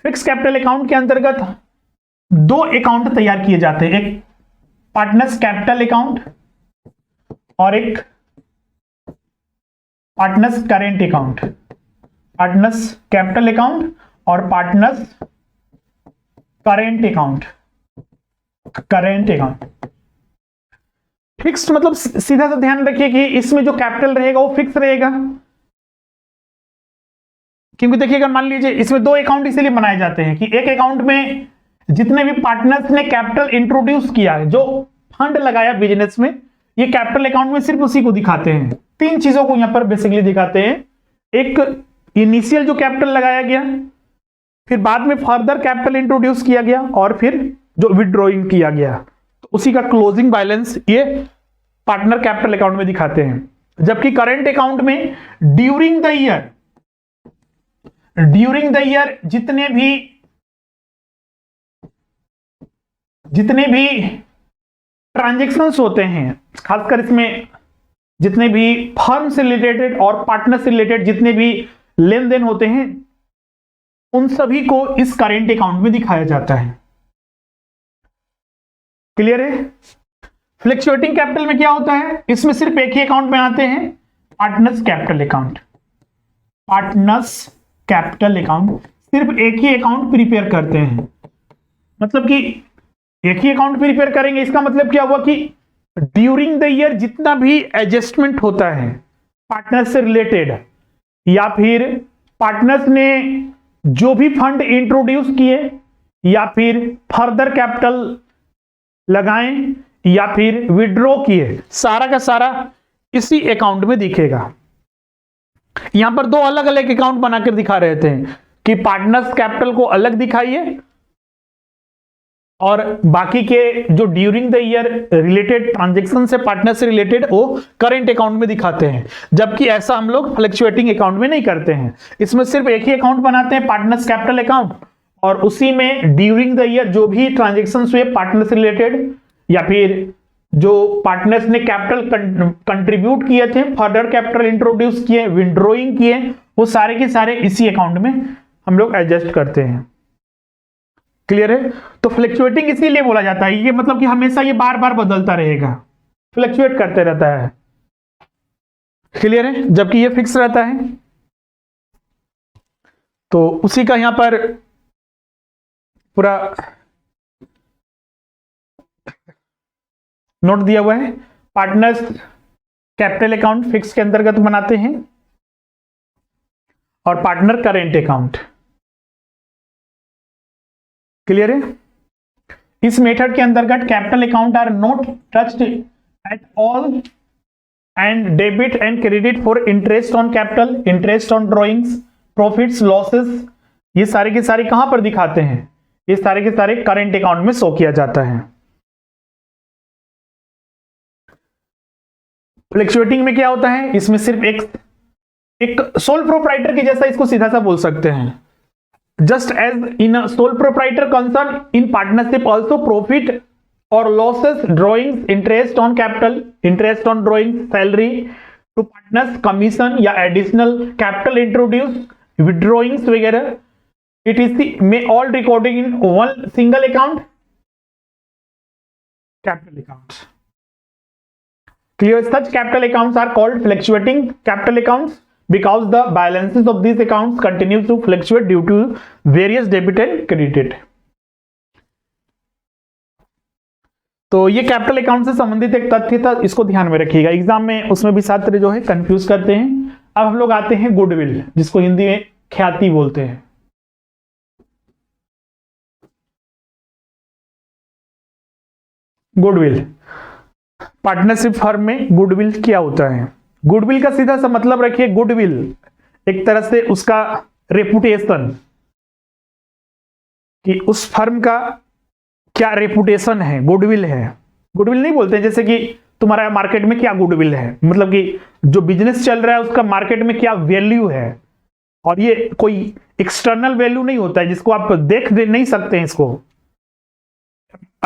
Fix capital account के अंतर्गत 2 अकाउंट तैयार किए जाते हैं, एक पार्टनर्स कैपिटल अकाउंट और एक partners current account. Partners capital account और partners current account. Current account fix मतलब सीधा सा ध्यान रखिए कि इसमें जो कैपिटल रहेगा वो फिक्स रहेगा, क्योंकि देखिएगा मान लीजिए इसमें 2 अकाउंट इसीलिए बनाए जाते हैं कि एक अकाउंट में जितने भी पार्टनर्स ने कैपिटल इंट्रोड्यूस किया है, जो फंड लगाया बिजनेस में, ये कैपिटल अकाउंट में सिर्फ उसी को दिखाते हैं। 3 चीजों को यहां पर बेसिकली दिखाते हैं, एक इनिशियल जो कैपिटल लगाया गया, फिर बाद में फर्दर कैपिटल इंट्रोड्यूस किया गया, और फिर जो विड्रॉइंग किया गया, तो उसी का क्लोजिंग बैलेंस ये पार्टनर कैपिटल अकाउंट में दिखाते हैं। जबकि करंट अकाउंट में ड्यूरिंग द ईयर जितने भी ट्रांजैक्शंस होते हैं, खासकर इसमें जितने भी फर्म से रिलेटेड और पार्टनर से रिलेटेड जितने भी लेन देन होते हैं, उन सभी को इस करेंट अकाउंट में दिखाया जाता है। क्लियर है? फ्लक्चुएटिंग कैपिटल में क्या होता है? इसमें सिर्फ एक ही अकाउंट बनाते हैं, partners capital account. Partners capital account सिर्फ एक ही अकाउंट प्रिपेयर करते हैं, मतलब कि एक ही अकाउंट प्रिपेयर करेंगे। इसका मतलब क्या हुआ कि ड्यूरिंग द ईयर जितना भी एडजस्टमेंट होता है पार्टनर से रिलेटेड, या फिर पार्टनर्स ने जो भी फंड इंट्रोड्यूस किए, या फिर फर्दर कैपिटल लगाएं, या फिर विड्रॉ किए, सारा का सारा इसी अकाउंट में दिखेगा। यहां पर 2 अलग अलग अकाउंट बनाकर दिखा रहे थे कि पार्टनर्स कैपिटल को अलग दिखाइए और बाकी के जो during the year related transaction से पार्टनर से रिलेटेड वो करंट अकाउंट में दिखाते हैं। जबकि ऐसा हम लोग फ्लक्चुएटिंग अकाउंट में नहीं करते हैं, इसमें सिर्फ एक ही अकाउंट बनाते हैं, पार्टनर्स कैपिटल अकाउंट, और उसी में ड्यूरिंग द ईयर जो भी ट्रांजैक्शन हुए पार्टनर से रिलेटेड, या फिर जो पार्टनर्स ने कैपिटल कंट्रीब्यूट किए थे, फर्दर कैपिटल इंट्रोड्यूस किए, विड्रॉइंग किए, वो सारे के सारे इसी अकाउंट में हम लोग एडजस्ट करते हैं। क्लियर है? तो फ्लक्चुएटिंग इसीलिए बोला जाता है, ये मतलब कि हमेशा ये बार बार बदलता रहेगा, फ्लक्चुएट करते रहता है। क्लियर है? जबकि ये फिक्स रहता है। तो उसी का यहां पर पूरा नोट दिया हुआ है। पार्टनर्स कैपिटल अकाउंट फिक्स के अंतर्गत बनाते हैं, और पार्टनर करेंट अकाउंट। क्लियर है? इस मेथड के अंतर्गत capital account are not touched at all and debit and credit for interest on capital, interest on drawings, profits, losses, ये सारे के सारे कहां पर दिखाते हैं? ये सारे के सारे करेंट अकाउंट में शो किया जाता है। फ्लक्चुएटिंग में क्या होता है? इसमें सिर्फ एक सोल प्रोप्राइटर के जैसा इसको सीधा सा बोल सकते हैं। Just as in a sole proprietor concern, in partnership also profit or losses, drawings, interest on capital, interest on drawings, salary to partners, commission या additional capital introduce, withdrawings वगैरह, it is the may all recording in one single account, capital accounts. Clear? Such capital accounts are called fluctuating capital accounts, because the balances of these accounts continue to fluctuate due to various debit and credit. तो ये capital account से संबंधित एक तथ्य था, इसको ध्यान में रखिएगा, एग्जाम में उसमें भी छात्र जो है कंफ्यूज करते हैं। अब हम लोग आते हैं गुडविल, जिसको हिंदी में ख्याति बोलते हैं। गुडविल, पार्टनरशिप फर्म में गुडविल क्या होता है? गुडविल का सीधा सा मतलब रखिए, गुडविल एक तरह से उसका रेपुटेशन, कि उस फर्म का क्या रेपुटेशन है, गुडविल है। गुडविल नहीं बोलते जैसे कि तुम्हारा मार्केट में क्या गुडविल है, मतलब कि जो बिजनेस चल रहा है उसका मार्केट में क्या वैल्यू है। और ये कोई एक्सटर्नल वैल्यू नहीं होता है जिसको आप देख नहीं सकते हैं। इसको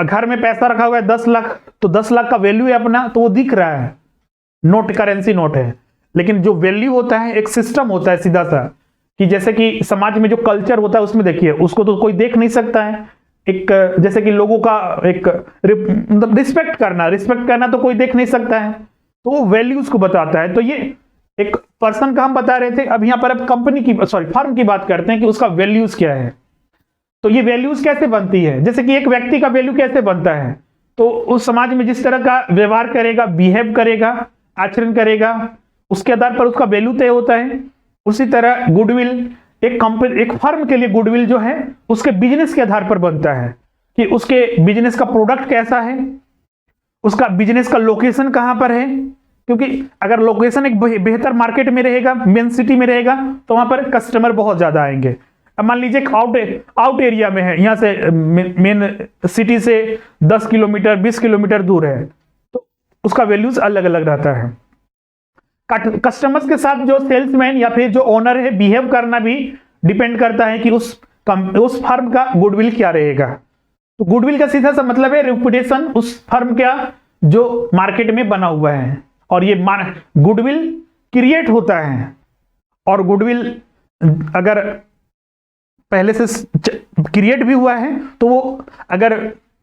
घर में पैसा रखा हुआ है 10 लाख, तो 10 लाख का वैल्यू है अपना, तो वो दिख रहा है, नोट, करेंसी नोट है। लेकिन जो वैल्यू होता है एक सिस्टम होता है सीधा सा, कि जैसे कि समाज में जो कल्चर होता है उसमें देखिए, उसको तो कोई देख नहीं सकता है। एक जैसे कि लोगों का एक मतलब रिस्पेक्ट करना तो कोई देख नहीं सकता है, तो वो वैल्यूज को बताता है। तो ये एक पर्सन का हम बता रहे थे, अब यहाँ पर अब कंपनी की फर्म की बात करते हैं कि उसका वैल्यूज क्या है। तो ये वैल्यूज कैसे बनती है, जैसे कि एक व्यक्ति का वैल्यू कैसे बनता है, तो उस समाज में जिस तरह का व्यवहार करेगा, बिहेव करेगा, आचरण करेगा, उसके आधार पर उसका वैल्यू तय होता है। उसी तरह गुडविल एक कंपनी, एक फर्म के लिए गुडविल जो है उसके बिजनेस के आधार पर बनता है, कि उसके बिजनेस का प्रोडक्ट कैसा है, उसका बिजनेस का लोकेशन कहां पर है। क्योंकि अगर लोकेशन एक बेहतर मार्केट में रहेगा, मेन सिटी में रहेगा, तो वहां पर कस्टमर बहुत ज्यादा आएंगे। अब मान लीजिए आउट एरिया में है, यहां से मेन सिटी से 10 किलोमीटर 20 किलोमीटर दूर है, तो उसका वैल्यूज अलग अलग रहता है। कस्टमर्स के साथ जो सेल्समैन या फिर जो ओनर है बिहेव करना भी डिपेंड करता है कि उस फर्म का गुडविल क्या रहेगा। तो गुडविल का सीधा सा मतलब है रेपुटेशन, उस फर्म का जो मार्केट में बना हुआ है। और ये गुडविल क्रिएट होता है, और गुडविल अगर पहले से क्रिएट भी हुआ है तो वो अगर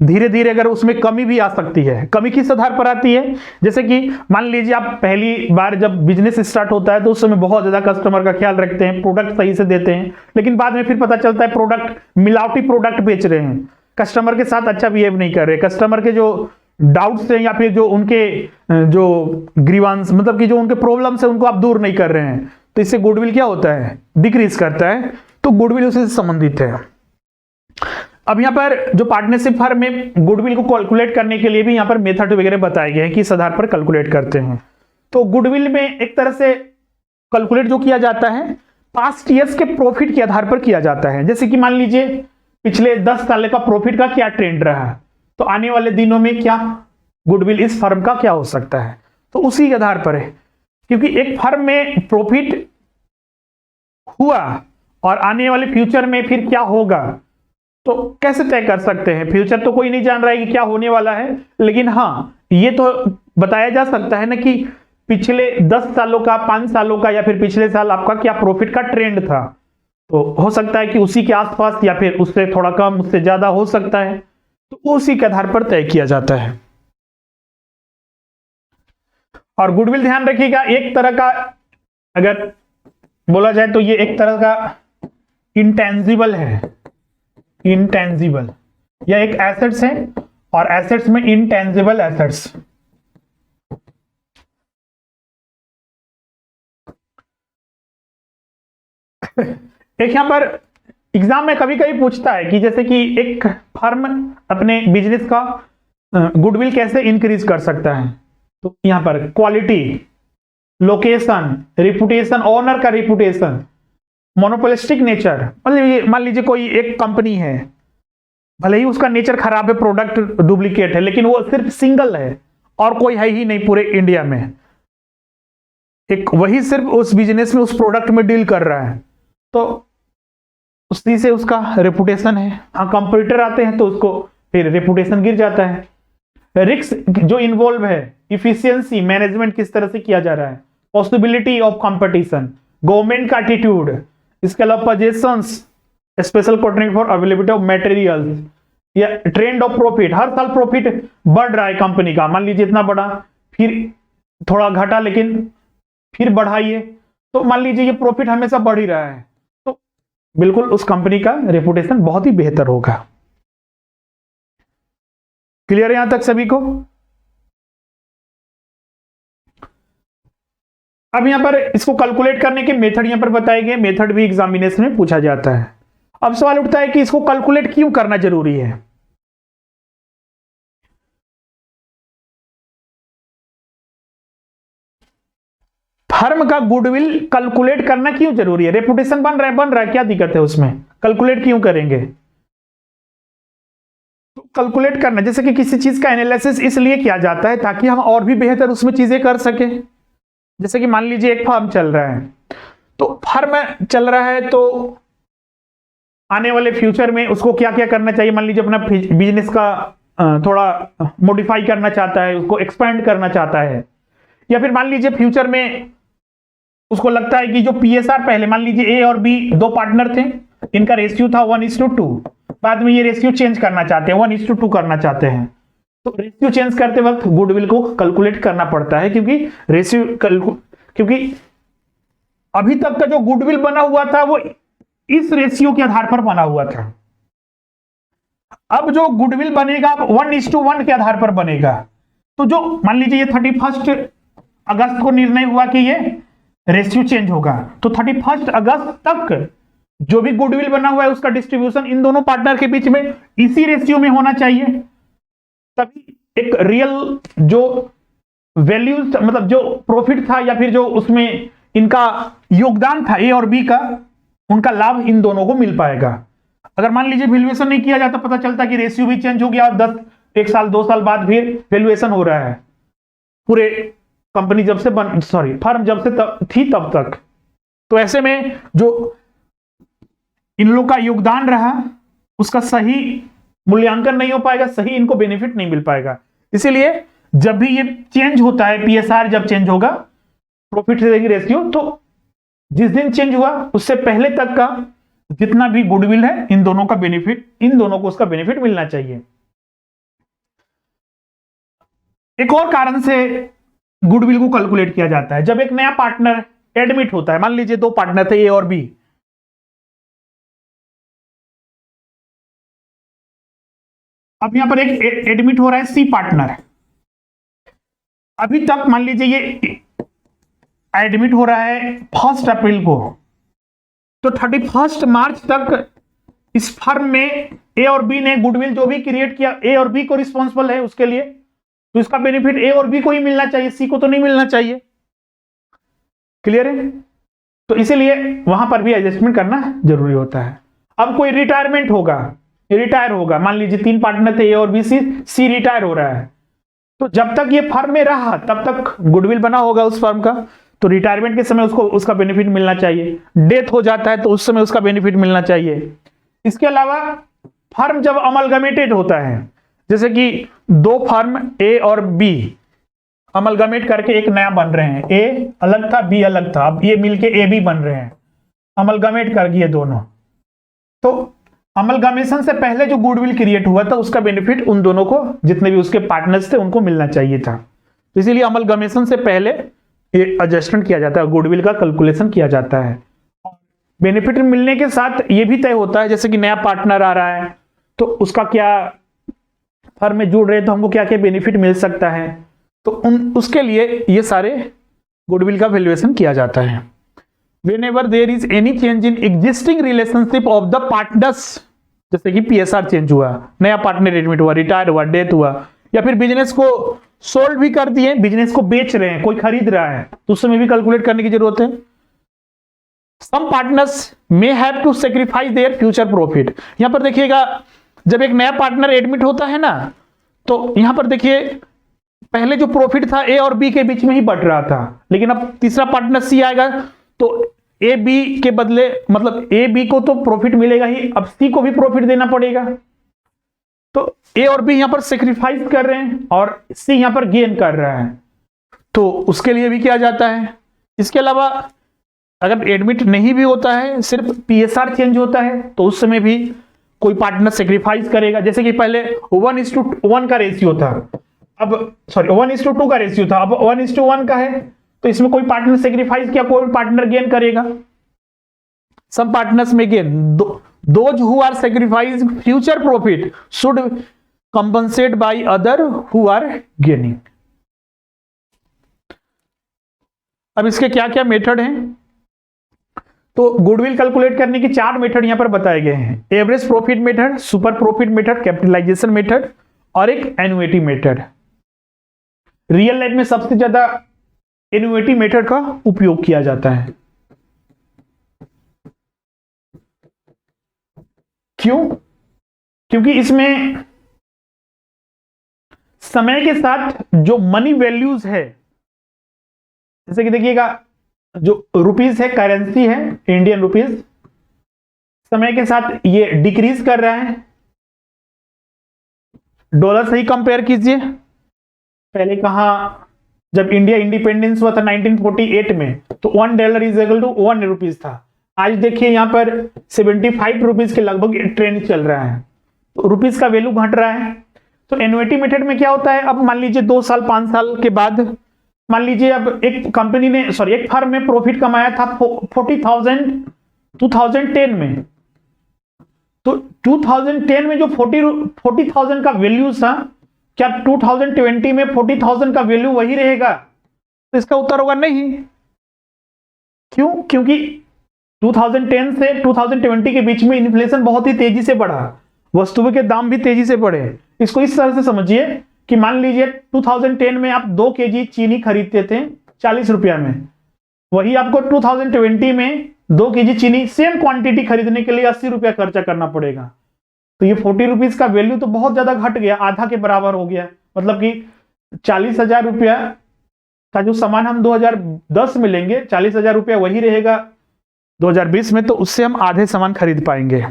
धीरे धीरे अगर उसमें कमी भी आ सकती है। कमी किस आधार पर आती है, जैसे कि मान लीजिए आप पहली बार जब बिजनेस स्टार्ट होता है तो उस समय बहुत ज्यादा कस्टमर का ख्याल रखते हैं, प्रोडक्ट सही से देते हैं, लेकिन बाद में फिर पता चलता है प्रोडक्ट मिलावटी प्रोडक्ट बेच रहे हैं, कस्टमर के साथ अच्छा बिहेव नहीं कर रहे, कस्टमर के जो डाउट्स हैं या फिर जो उनके जो ग्रीवांस मतलब कि जो उनके प्रॉब्लम्स है उनको आप दूर नहीं कर रहे हैं, तो इससे गुडविल क्या होता है, डिक्रीज करता है। तो गुडविल उससे संबंधित है। अब यहाँ पर जो पार्टनरशिप फर्म में गुडविल को कैलकुलेट करने के लिए भी यहाँ पर मेथड वगैरह बताए गए हैं कि इस आधार पर कैलकुलेट करते हैं। तो गुडविल में एक तरह से कैलकुलेट जो किया जाता है पास्ट ईयर्स के प्रॉफिट के आधार पर किया जाता है। जैसे कि मान लीजिए पिछले 10 साल का प्रॉफिट का क्या ट्रेंड रहा, तो आने वाले दिनों में क्या गुडविल इस फर्म का क्या हो सकता है, तो उसी के आधार पर है। क्योंकि एक फर्म में प्रॉफिट हुआ और आने वाले फ्यूचर में फिर क्या होगा तो कैसे तय कर सकते हैं, फ्यूचर तो कोई नहीं जान रहा है कि क्या होने वाला है, लेकिन हाँ ये तो बताया जा सकता है ना कि पिछले 10 सालों का, 5 सालों का या फिर पिछले साल आपका क्या प्रॉफिट का ट्रेंड था। तो हो सकता है कि उसी के आसपास या फिर उससे थोड़ा कम, उससे ज्यादा हो सकता है, तो उसी के आधार पर तय किया जाता है। और गुडविल ध्यान रखिएगा एक तरह का अगर बोला जाए तो ये एक तरह का इंटेंजिबल है, इंटेंजिबल या एक एसेट्स है, और एसेट्स में इंटेंजिबल एसेट्स। एक यहां पर एग्जाम में कभी कभी पूछता है कि जैसे कि एक फर्म अपने बिजनेस का गुडविल कैसे इंक्रीज कर सकता है, तो यहां पर क्वालिटी, लोकेशन, रिपुटेशन, ओनर का रिपुटेशन, मोनोपोलिस्टिक नेचर। मतलब मान लीजिए कोई एक कंपनी है, भले ही उसका नेचर खराब है, प्रोडक्ट डुप्लीकेट है, लेकिन वो सिर्फ सिंगल है और कोई है ही नहीं पूरे इंडिया में, एक वही सिर्फ उस बिजनेस में उस प्रोडक्ट में डील कर रहा है, तो उसी से उसका रेपुटेशन है। हाँ कंप्यूटर आते हैं तो उसको फिर रेपुटेशन गिर जाता है। रिस्क जो इन्वॉल्व है, इफिशियंसी मैनेजमेंट किस तरह से किया जा रहा है, पॉसिबिलिटी ऑफ कंपटीशन, गवर्नमेंट का एटीट्यूड, इसके अलावा positions, special coordinate for availability of materials, या ट्रेंड ऑफ प्रॉफिट, हर साल प्रॉफिट बढ़ रहा है कंपनी का, मान लीजिए इतना बढ़ा फिर थोड़ा घटा लेकिन फिर बढ़ाइए, तो मान लीजिए ये प्रॉफिट हमेशा बढ़ ही रहा है, तो बिल्कुल उस कंपनी का रेपुटेशन बहुत ही बेहतर होगा। क्लियर है यहां तक सभी को? अब यहां पर इसको कैलकुलेट करने के मेथड यहां पर बताए गए, मेथड भी एग्जामिनेशन में पूछा जाता है। अब सवाल उठता है कि इसको कैलकुलेट क्यों करना जरूरी है? फर्म का गुडविल कैलकुलेट करना क्यों जरूरी है? रेपुटेशन बन रहा है, क्या दिक्कत है उसमें? कैलकुलेट क्यों करेंगे? तो कैलकुलेट करना, जैसे कि किसी चीज का एनालिसिस इसलिए किया जाता है ताकि हम और भी बेहतर उसमें चीजें कर सके। जैसे कि मान लीजिए एक फर्म चल रहा है, तो फर्म चल रहा है तो आने वाले फ्यूचर में उसको क्या क्या करना चाहिए? मान लीजिए अपना बिजनेस का थोड़ा मॉडिफाई करना चाहता है, उसको एक्सपेंड करना चाहता है, या फिर मान लीजिए फ्यूचर में उसको लगता है कि जो पीएसआर, पहले मान लीजिए ए और बी दो पार्टनर थे, इनका रेशियो था 1:2, बाद में ये रेशियो चेंज करना चाहते हैं, 1:2 करना चाहते हैं। तो रेशियो चेंज करते वक्त गुडविल को कैलकुलेट करना पड़ता है, क्योंकि अभी तक का जो गुडविल बना हुआ था वो इस रेशियो के आधार पर बना हुआ था। अब जो गुडविल बनेगा 1:1 के आधार पर बनेगा। तो जो मान लीजिए ये 31 अगस्त को निर्णय हुआ कि ये रेशियो चेंज होगा, तो 31 अगस्त तक जो भी गुडविल बना हुआ है उसका डिस्ट्रीब्यूशन इन दोनों पार्टनर के बीच में इसी रेशियो में होना चाहिए, तभी एक रियल जो वैल्यूज, मतलब जो प्रॉफिट था या फिर जो उसमें इनका योगदान था ए और बी का, उनका लाभ इन दोनों को मिल पाएगा। अगर मान लीजिए वैल्यूएशन नहीं किया जाता, पता चलता कि रेशियो भी चेंज हो गया और 1 साल 2 साल बाद फिर वैल्यूएशन हो रहा है, पूरे कंपनी जब से फर्म जब से थी तब तक, तो ऐसे में जो इन लोग का योगदान रहा उसका सही मूल्यांकन नहीं हो पाएगा, सही इनको बेनिफिट नहीं मिल पाएगा। इसीलिए जब भी ये चेंज होता है, पीएसआर जब चेंज होगा, प्रॉफिट रेशियो, तो जिस दिन चेंज हुआ उससे पहले तक का जितना भी गुडविल है इन दोनों का बेनिफिट, इन दोनों को उसका बेनिफिट मिलना चाहिए। एक और कारण से गुडविल को कैलकुलेट किया जाता है, जब एक नया पार्टनर एडमिट होता है, मान लीजिए 2 पार्टनर थे ए और बी, अब यहां पर एक एडमिट हो रहा है सी पार्टनर। अभी तक मान लीजिए ये एडमिट हो रहा है 1 अप्रैल को, तो 31 मार्च तक इस फर्म में ए और बी ने गुडविल जो भी क्रिएट किया, ए और बी को रिस्पॉन्सिबल है उसके लिए, तो इसका बेनिफिट ए और बी को ही मिलना चाहिए, सी को तो नहीं मिलना चाहिए। क्लियर है? तो इसीलिए वहां पर भी एडजस्टमेंट करना जरूरी होता है। अब कोई रिटायरमेंट होगा, रिटायर होगा, मान लीजिए 3 पार्टनर थे ए और बी, सी रिटायर हो रहा है, तो जब तक ये फर्म में रहा तब तक गुडविल बना होगा उस फर्म का, तो रिटायरमेंट के समय उसको उसका बेनिफिट मिलना चाहिए। डेथ हो जाता है तो उस समय उसका बेनिफिट मिलना चाहिए। इसके अलावा फर्म जब अमलगमेटेड होता है, जैसे कि 2 फर्म ए और बी अमलगमेट करके एक नया बन रहे हैं, ए अलग था बी अलग था, अब ये मिलके ए बी बन रहे हैं, अमलगमेट कर दिए दोनों, तो अमलगमेशन से पहले जो गुडविल क्रिएट हुआ था उसका बेनिफिट उन दोनों को, जितने भी उसके पार्टनर्स थे उनको मिलना चाहिए था। तो इसीलिए अमलगमेशन से पहले ये एडजस्टमेंट किया जाता है, गुडविल का कैलकुलेशन किया जाता है। बेनिफिट मिलने के साथ ये भी तय होता है, जैसे कि नया पार्टनर आ रहा है तो उसका क्या, फर्म में जुड़ रहे तो हमको क्या क्या बेनिफिट मिल सकता है, तो उसके लिए ये सारे गुडविल का वैल्यूएशन किया जाता है। Whenever there is any change in existing relationship of the partners, जैसे कि पीएसआर चेंज हुआ, नया पार्टनर एडमिट हुआ, रिटायर हुआ, डेथ हुआ, या फिर बिजनेस को सोल्ड भी कर दिए, बिजनेस को बेच रहे हैं, कोई खरीद रहा है, तो उस समय भी कैलकुलेट करने की जरूरत है। Some partners may have to sacrifice their future profit। यहां पर देखिएगा, जब एक नया पार्टनर एडमिट होता है ना, तो यहां पर देखिए पहले जो प्रॉफिट था ए और बी के बीच में ही बट रहा था, लेकिन अब तीसरा पार्टनर सी आएगा तो ए बी के बदले, मतलब ए बी को तो प्रॉफिट मिलेगा ही, अब सी को भी प्रॉफिट देना पड़ेगा, तो ए और बी यहां पर सेक्रीफाइस कर रहे हैं और सी यहां पर गेन कर रहा है, तो उसके लिए भी किया जाता है। इसके अलावा अगर एडमिट नहीं भी होता है, सिर्फ पीएसआर चेंज होता है, तो उस समय भी कोई पार्टनर सेक्रीफाइस करेगा। जैसे कि पहले 1:1 का रेशियो था, अब 1:2 का रेशियो था, अब 1:1 का है, तो इसमें कोई पार्टनर सेक्रीफाइस किया, कोई पार्टनर गेन करेगा। सम पार्टनर्स में gain, those who are sacrifice future profit should compensate by other who are gaining. अब इसके क्या क्या मेथड हैं? तो गुडविल कैलकुलेट करने के 4 मेथड यहां पर बताए गए हैं। Average profit method, super profit method, capitalisation method और एक एन्युइटी मेथड। रियल लाइफ में सबसे ज्यादा एन्युइटी मेथड का उपयोग किया जाता है। क्यों? क्योंकि इसमें समय के साथ जो मनी वैल्यूज है, जैसे कि देखिएगा जो रुपीस है, करेंसी है इंडियन रुपीस, समय के साथ ये डिक्रीज कर रहा है। डॉलर से ही कंपेयर कीजिए। पहले कहा जब इंडिया इंडिपेंडेंस हुआ था 1948 में, तो $1 इज इक्वल टू 1 रुपीज था। आज देखिए यहां पर 75 रुपीज के लगभग ट्रेंड चल रहा है, तो रुपीज का वैल्यू घट रहा है। तो एन्युइटी मेथड में क्या होता है, अब मान लीजिए 2 साल 5 साल के बाद, मान लीजिए अब एक कंपनी ने एक फर्म में प्रॉफिट कमाया था 40,000 2010 में, तो 2010 में जो 40,000 का वैल्यू था, क्या 2020 में 40,000 का वैल्यू वही रहेगा? तो इसका उत्तर होगा नहीं। क्यों? क्योंकि 2010 से 2020 के बीच में इन्फ्लेशन बहुत ही तेजी से बढ़ा, वस्तुओं के दाम भी तेजी से बढ़े। इसको इस तरह से समझिए कि मान लीजिए 2010 में आप 2 केजी चीनी खरीदते थे 40 रुपया में, वही आपको 2020 में 2 केजी चीनी सेम क्वांटिटी खरीदने के लिए 80 रुपया खर्चा करना पड़ेगा। तो ये 40 रुपीज का वैल्यू तो बहुत ज्यादा घट गया, आधा के बराबर हो गया। मतलब कि 40,000 रुपया का जो सामान हम 2010 में लेंगे, 40,000 रुपया वही रहेगा 2020 में, तो उससे हम आधे सामान खरीद पाएंगे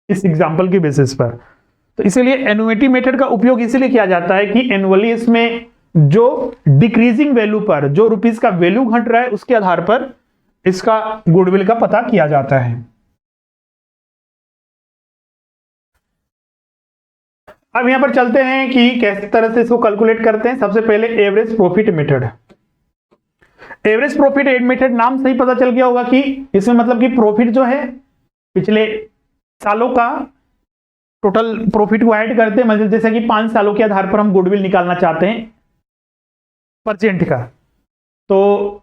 इस एग्जाम्पल की बेसिस पर। तो इसीलिए एन्युइटी मेथड का उपयोग इसीलिए किया जाता है कि एनुअली इसमें जो डिक्रीजिंग वैल्यू पर, जो रुपीस का वैल्यू घट रहा है, उसके आधार पर इसका गुडविल का पता किया जाता है। अब यहां पर चलते हैं कि किस तरह से इसको कैलकुलेट करते हैं। सबसे पहले average profit method. Average profit method नाम से ही पता चल गया होगा कि इसमें मतलब कि प्रॉफिट जो है पिछले सालों का टोटल प्रॉफिट को ऐड करते हैं। मतलब जैसे कि 5 सालों के आधार पर हम गुडविल निकालना चाहते हैं परसेंट का, तो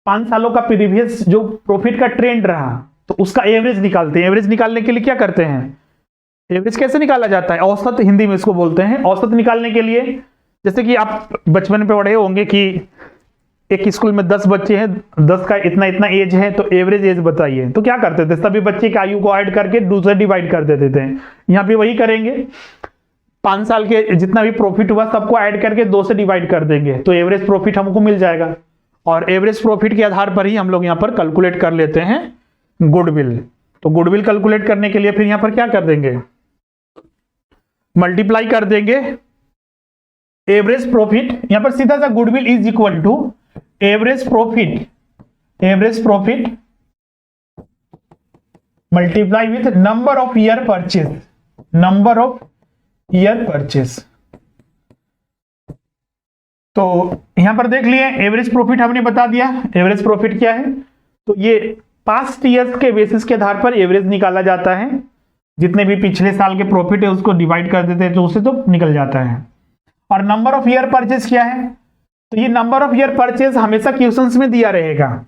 5 सालों का प्रीवियस जो प्रॉफिट का ट्रेंड रहा, तो उसका एवरेज निकालते हैं। एवरेज निकालने के लिए क्या करते हैं, एवरेज कैसे निकाला जाता है, औसत हिंदी में इसको बोलते हैं। औसत निकालने के लिए जैसे कि आप बचपन में पढ़े होंगे कि एक स्कूल में 10 बच्चे हैं, 10 का इतना इतना एज है, तो एवरेज एज बताइए। तो क्या करते थे, सभी बच्चे की आयु को ऐड करके 2 से डिवाइड कर देते थे। यहाँ पे वही करेंगे, 5 साल के जितना भी प्रॉफिट हुआ सबको ऐड करके 2 से डिवाइड कर देंगे, तो एवरेज प्रॉफिट हमको मिल जाएगा। और एवरेज प्रॉफिट के आधार पर ही हम लोग यहाँ पर कैलकुलेट कर लेते हैं गुडविल। तो गुडविल कैलकुलेट करने के लिए फिर यहाँ पर क्या कर देंगे, मल्टीप्लाई कर देंगे एवरेज प्रॉफिट। यहां पर सीधा सा goodwill is equal to average profit multiply with number of year purchase. तो यहां पर देख लिए एवरेज प्रॉफिट हमने बता दिया। एवरेज प्रॉफिट क्या है, तो ये पास्ट ईयर्स के बेसिस के आधार पर एवरेज निकाला जाता है। जितने भी पिछले साल के प्रॉफिट है उसको डिवाइड कर देते हैं तो उससे तो निकल जाता है। और नंबर ऑफ ईयर परचेज क्या है, तो ये नंबर ऑफ ईयर परचेज हमेशा क्वेश्चंस में दिया रहेगा,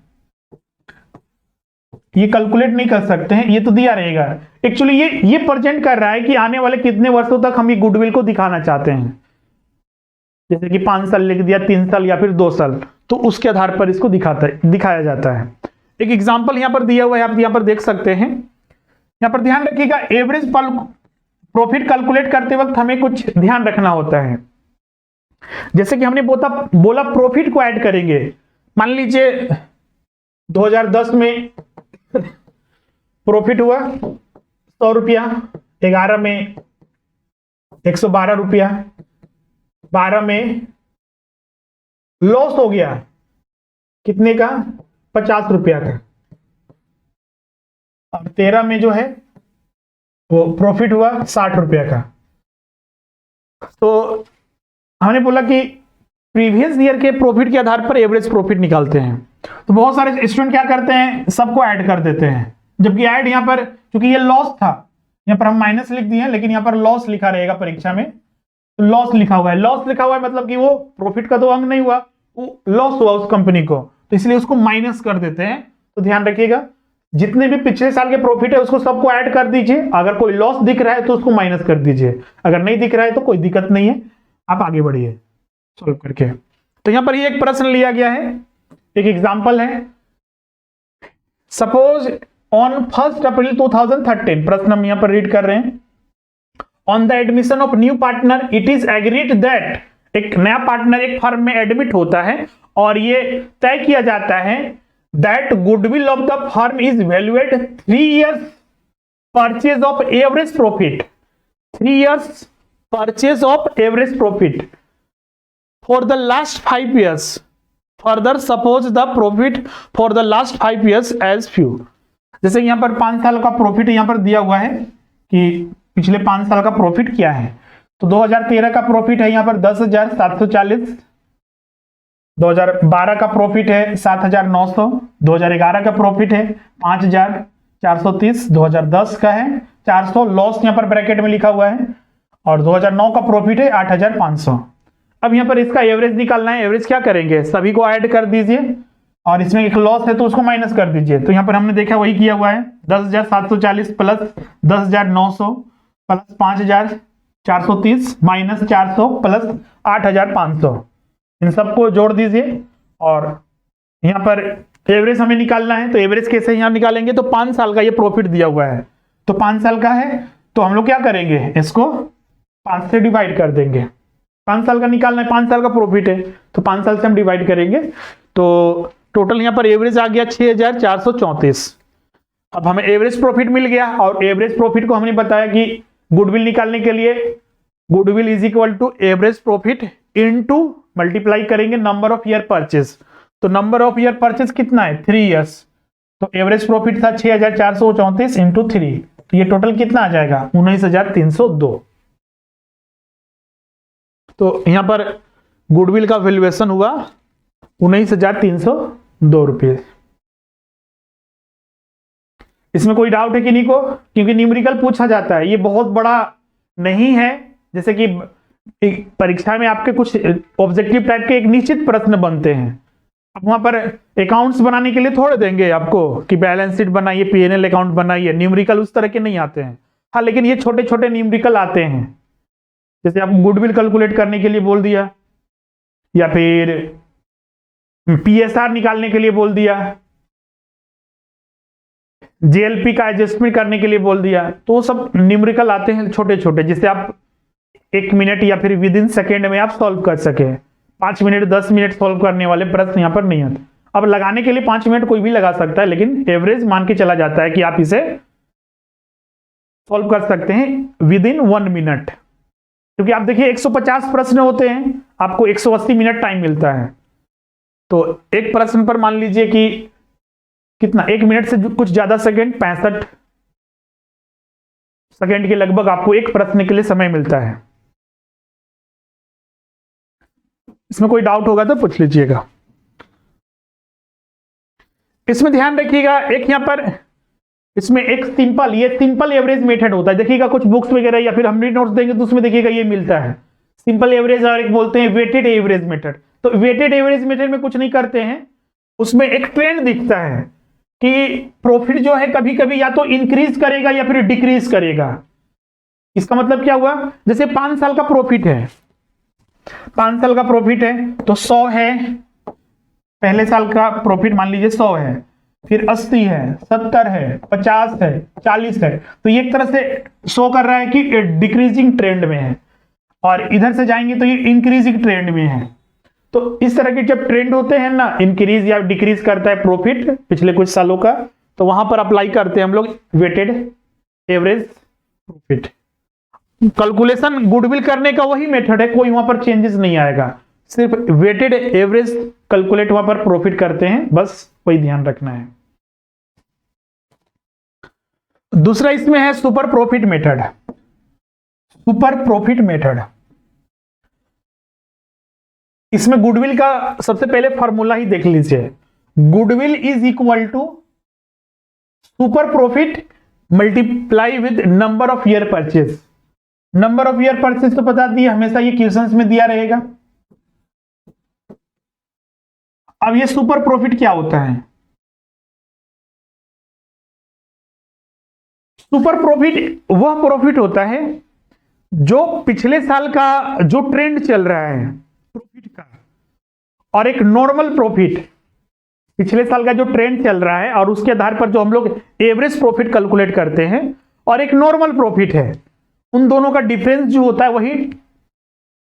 ये कैलकुलेट नहीं कर सकते हैं, ये तो दिया रहेगा। एक्चुअली ये प्रेजेंट कर रहा है कि आने वाले कितने वर्षों तक हम ये गुडविल को दिखाना चाहते हैं। जैसे कि 5 साल लिख दिया, 3 साल या फिर 2 साल, तो उसके आधार पर इसको दिखाया जाता है। एक एग्जाम्पल यहां पर दिया हुआ है, आप यहां पर देख सकते हैं। यहां पर ध्यान रखिएगा, एवरेज प्रॉफिट कैलकुलेट करते वक्त हमें कुछ ध्यान रखना होता है। जैसे कि हमने बोला प्रॉफिट को ऐड करेंगे। मान लीजिए 2010 में प्रॉफिट हुआ 100 रुपया, 11 में 112 रुपया, 12 में लॉस हो गया कितने का, 50 रुपया का, और 13 में जो है वो प्रॉफिट हुआ 60 रुपया का। तो हमने बोला कि प्रीवियस ईयर के प्रॉफिट के आधार पर एवरेज प्रॉफिट निकालते हैं। तो बहुत सारे स्टूडेंट क्या करते हैं, सबको ऐड कर देते हैं, जबकि ऐड यहाँ पर, क्योंकि ये लॉस था, यहाँ पर हम माइनस लिख दिए, लेकिन यहाँ पर लॉस लिखा रहेगा परीक्षा में, तो लॉस लिखा हुआ है, लॉस लिखा हुआ है मतलब कि वो प्रॉफिट का तो अंग नहीं हुआ, वो लॉस हुआ उस कंपनी को, तो इसलिए उसको माइनस कर देते हैं। तो ध्यान रखिएगा, जितने भी पिछले साल के प्रॉफिट है उसको सबको ऐड कर दीजिए, अगर कोई लॉस दिख रहा है तो उसको माइनस कर दीजिए, अगर नहीं दिख रहा है तो कोई दिक्कत नहीं है, आप आगे बढ़िए सॉल्व करके। तो यहां पर ये एक प्रश्न लिया गया है, एक एग्जांपल है। सपोज ऑन 1 अप्रैल 2013, प्रश्न हम यहां पर रीड कर रहे हैं। On the admission of new partner it is agreed that, एक नया पार्टनर एक फर्म में एडमिट होता है और ये तय किया जाता है that goodwill of the firm is valued at 3 years purchase of average profit, 3 years purchase of average profit for the last 5 years, further suppose the profit for the last 5 years as few. जैसे यहां पर 5 साल का profit यहां पर दिया हुआ है कि पिछले 5 साल का प्रॉफिट क्या है, तो 2013 का प्रॉफिट है यहां पर 10,740, 2012 का प्रॉफिट है 7,900, 2011 का प्रॉफिट है 5,430, 2010 का है 400, लॉस यहां पर ब्रैकेट में लिखा हुआ है, और 2009 का प्रॉफिट है 8,500। अब यहां पर इसका एवरेज निकालना है, एवरेज क्या करेंगे, सभी को ऐड कर दीजिए और इसमें एक लॉस है तो उसको माइनस कर दीजिए। तो यहां पर हमने देखा वही किया हुआ है, 10,740 प्लस 10,900 प्लस 5,430 माइनस 400 प्लस 8,500, इन सबको जोड़ दीजिए और यहां पर एवरेज हमें निकालना है। तो एवरेज कैसे यहां निकालेंगे, तो 5 साल का ये प्रॉफिट दिया हुआ है, तो 5 साल का है तो हम लोग क्या करेंगे, इसको 5 से डिवाइड कर देंगे। 5 साल का निकालना है, 5 साल का प्रॉफिट है तो 5 साल से हम डिवाइड करेंगे, तो टोटल यहां पर एवरेज आ गया 6,434। अब हमें एवरेज प्रॉफिट मिल गया और एवरेज प्रॉफिट को हमने बताया कि गुडविल निकालने के लिए goodwill is equal to average profit into multiply करेंगे नंबर ऑफ ईयर परचेज, तो नंबर ऑफ ईयर परचेज कितना है 3 years, तो एवरेज प्रॉफिट था 6,434 इंटू 3, तो ये टोटल कितना आ जाएगा 19,302। तो यहां पर गुडविल का वैल्यूएशन हुआ 19,302 रुपये। इसमें कोई डाउट है कि नहीं को, क्योंकि न्यूमेरिकल पूछा जाता है, ये बहुत बड़ा नहीं है, जैसे कि परीक्षा में आपके कुछ ऑब्जेक्टिव टाइप के एक निश्चित प्रश्न बनते हैं, अब वहां पर अकाउंट्स बनाने के लिए थोड़े देंगे आपको कि बैलेंस शीट बनाइए, P&L अकाउंट बनाइए, न्यूमेरिकल उस तरह के नहीं आते हैं। हाँ, लेकिन ये छोटे छोटे न्यूमेरिकल आते हैं, जैसे आप गुडविल कैलकुलेट करने के लिए बोल दिया या फिर PSR निकालने के लिए बोल दिया, JLP का एडजस्टमेंट करने के लिए बोल दिया, तो सब न्यूमेरिकल आते हैं छोटे छोटे, जिससे आप 1 मिनट या फिर विद इन सेकेंड में आप सॉल्व कर सके। 5 मिनट 10 मिनट सॉल्व करने वाले प्रश्न यहाँ पर नहीं आते। अब लगाने के लिए 5 मिनट कोई भी लगा सकता है, लेकिन एवरेज मान के चला जाता है कि आप इसे सॉल्व कर सकते हैं विद इन 1 मिनट, क्योंकि आप देखिए 150 प्रश्न होते हैं, आपको 180 मिनट टाइम मिलता है, तो एक प्रश्न पर मान लीजिए कि कितना 1 मिनट से कुछ ज्यादा सेकेंड, 65 सेकेंड के लगभग आपको एक प्रश्न के लिए समय मिलता है। इसमें कोई डाउट होगा तो पूछ लीजिएगा। इसमें ध्यान रखिएगा, एक यहां पर इसमें एक सिंपल एवरेज मेथड होता है, देखिएगा कुछ बुक्स वगैरह या फिर हम नोट्स देंगे तो उसमें देखिएगा ये मिलता है सिंपल एवरेज, और एक बोलते हैं वेटेड एवरेज मेथड। तो वेटेड एवरेज मेथड में कुछ नहीं करते हैं, उसमें एक ट्रेंड दिखता है कि प्रॉफिट जो है कभी कभी या तो इंक्रीज करेगा या फिर डिक्रीज करेगा। इसका मतलब क्या हुआ, जैसे 5 साल का प्रॉफिट है, 5 साल का प्रॉफिट है तो 100 है, पहले साल का प्रॉफिट मान लीजिए 100 है, फिर 80 है, 70 है, 50 है, 40 है, तो ये एक तरह से शो कर रहा है कि डिक्रीजिंग ट्रेंड में है, और इधर से जाएंगे तो ये इंक्रीजिंग ट्रेंड में है। तो इस तरह के जब ट्रेंड होते हैं ना, इंक्रीज या डिक्रीज करता है प्रॉफिट पिछले कुछ सालों का, तो वहां पर अप्लाई करते हैं हम लोग weighted average profit. Calculation goodwill करने का वही मेथड है, कोई वहां पर चेंजेस नहीं आएगा, सिर्फ वेटेड एवरेज कैलकुलेट वहां पर प्रॉफिट करते हैं, बस वही ध्यान रखना है। दूसरा इसमें है super profit method. Super profit method, इसमें गुडविल का सबसे पहले फॉर्मूला ही देख लीजिए, goodwill is equal to super profit multiply with number of year purchase. Number of year purchase तो बता दिए, हमेशा ये क्वेश्चंस में दिया रहेगा। अब ये सुपर प्रॉफिट क्या होता है? सुपर प्रॉफिट वह प्रॉफिट होता है जो पिछले साल का जो ट्रेंड चल रहा है प्रॉफिट का, और एक नॉर्मल प्रॉफिट, पिछले साल का जो ट्रेंड चल रहा है और उसके आधार पर जो हम लोग एवरेज प्रॉफिट कैलकुलेट करते हैं, और एक नॉर्मल प्रॉफिट है, उन दोनों का डिफरेंस जो होता है वही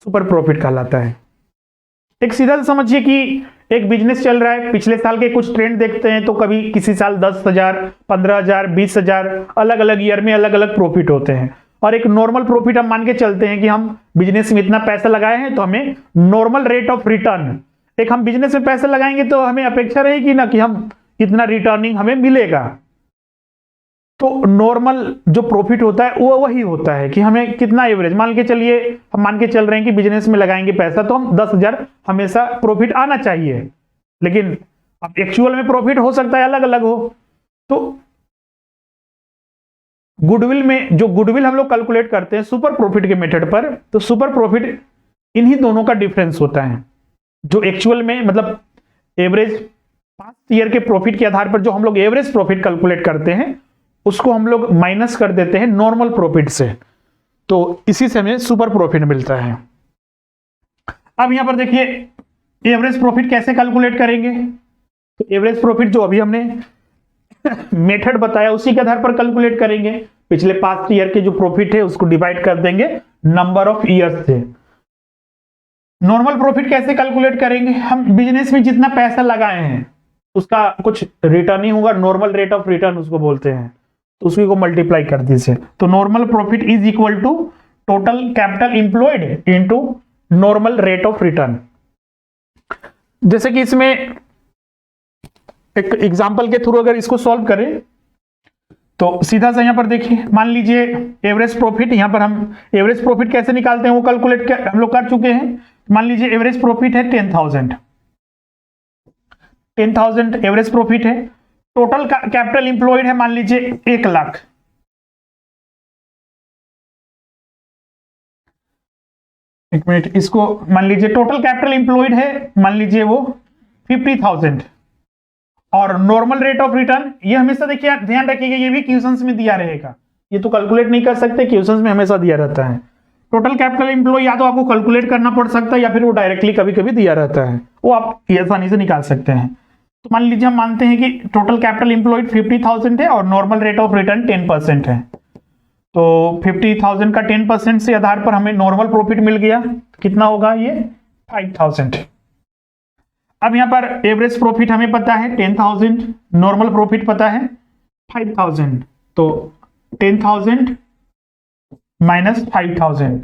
सुपर प्रॉफिट कहलाता है। एक सीधा सा समझिए कि एक बिजनेस चल रहा है, पिछले साल के कुछ ट्रेंड देखते हैं तो कभी किसी साल 10,000, 15,000, 20,000 अलग अलग ईयर में अलग अलग प्रॉफिट होते हैं, और एक नॉर्मल प्रॉफिट हम मान के चलते हैं कि हम बिजनेस में इतना पैसा लगाए हैं तो हमें नॉर्मल रेट ऑफ रिटर्न, एक हम बिजनेस में पैसा लगाएंगे तो हमें अपेक्षा रहेगी ना कि हम इतना रिटर्निंग हमें मिलेगा। तो नॉर्मल जो प्रॉफिट होता है वो वही होता है कि हमें कितना एवरेज, मान के चलिए हम मान के चल रहे हैं कि बिजनेस में लगाएंगे पैसा तो हम 10,000 हमेशा प्रॉफिट आना चाहिए, लेकिन अब एक्चुअल में प्रॉफिट हो सकता है अलग अलग हो। तो गुडविल में जो गुडविल हम लोग कैलकुलेट करते हैं सुपर प्रॉफिट के मेथड पर, तो सुपर प्रॉफिट इन्हीं दोनों का डिफरेंस होता है, जो एक्चुअल में मतलब एवरेज पास्ट ईयर के प्रॉफिट के आधार पर जो हम लोग एवरेज प्रॉफिट कैलकुलेट करते हैं उसको हम लोग माइनस कर देते हैं नॉर्मल प्रॉफिट से, तो इसी से हमें सुपर प्रॉफिट मिलता है। अब यहां पर देखिए एवरेज प्रॉफिट कैसे कैलकुलेट करेंगे, तो एवरेज प्रॉफिट जो अभी हमने मेथड बताया उसी के आधार पर कैलकुलेट करेंगे। पिछले पास्ट ईयर के जो प्रॉफिट है उसको डिवाइड कर देंगे नंबर ऑफ ईयर्स से। नॉर्मल प्रॉफिट कैसे कैलकुलेट करेंगे, हम बिजनेस में जितना पैसा लगाए हैं उसका कुछ रिटर्न ही होगा, नॉर्मल रेट ऑफ रिटर्न उसको बोलते हैं, तो उसी को मल्टीप्लाई कर दीजिए, तो normal profit is equal to total capital employed into normal rate of return. जैसे कि इसमें एक एग्जांपल के थ्रू अगर इसको सॉल्व करें तो सीधा सा यहां पर देखिए, मान लीजिए एवरेज प्रॉफिट, यहां पर हम एवरेज प्रॉफिट कैसे निकालते हैं वो कैलकुलेट हम लोग कर चुके हैं। मान लीजिए एवरेज प्रॉफिट है 10,000 एवरेज प्रॉफिट है, टोटल कैपिटल इंप्लॉयड है मान लीजिए 1 लाख, एक मिनट, इसको मान लीजिए टोटल कैपिटल इंप्लॉयड है मान लीजिए वो 50,000, और नॉर्मल रेट ऑफ रिटर्न ये हमेशा देखिए ध्यान रखिएगा ये भी क्वेश्चंस में दिया रहेगा, ये तो कैलकुलेट नहीं कर सकते, क्वेश्चंस में हमेशा दिया रहता है। टोटल कैपिटल इंप्लॉय या तो आपको कैलकुलेट करना पड़ सकता है या फिर वो डायरेक्टली कभी कभी दिया रहता है, वो आप आसानी से निकाल सकते हैं। तो मान लीजिए हम मानते हैं कि टोटल कैपिटल इंप्लॉयड 50,000 है और नॉर्मल रेट ऑफ रिटर्न 10% है, तो 50,000 का 10% से आधार पर हमें नॉर्मल प्रॉफिट मिल गया, कितना होगा ये 5,000। अब यहां पर एवरेज प्रॉफिट हमें पता है 10,000, नॉर्मल प्रॉफिट पता है 5,000, तो 10,000 माइनस 5,000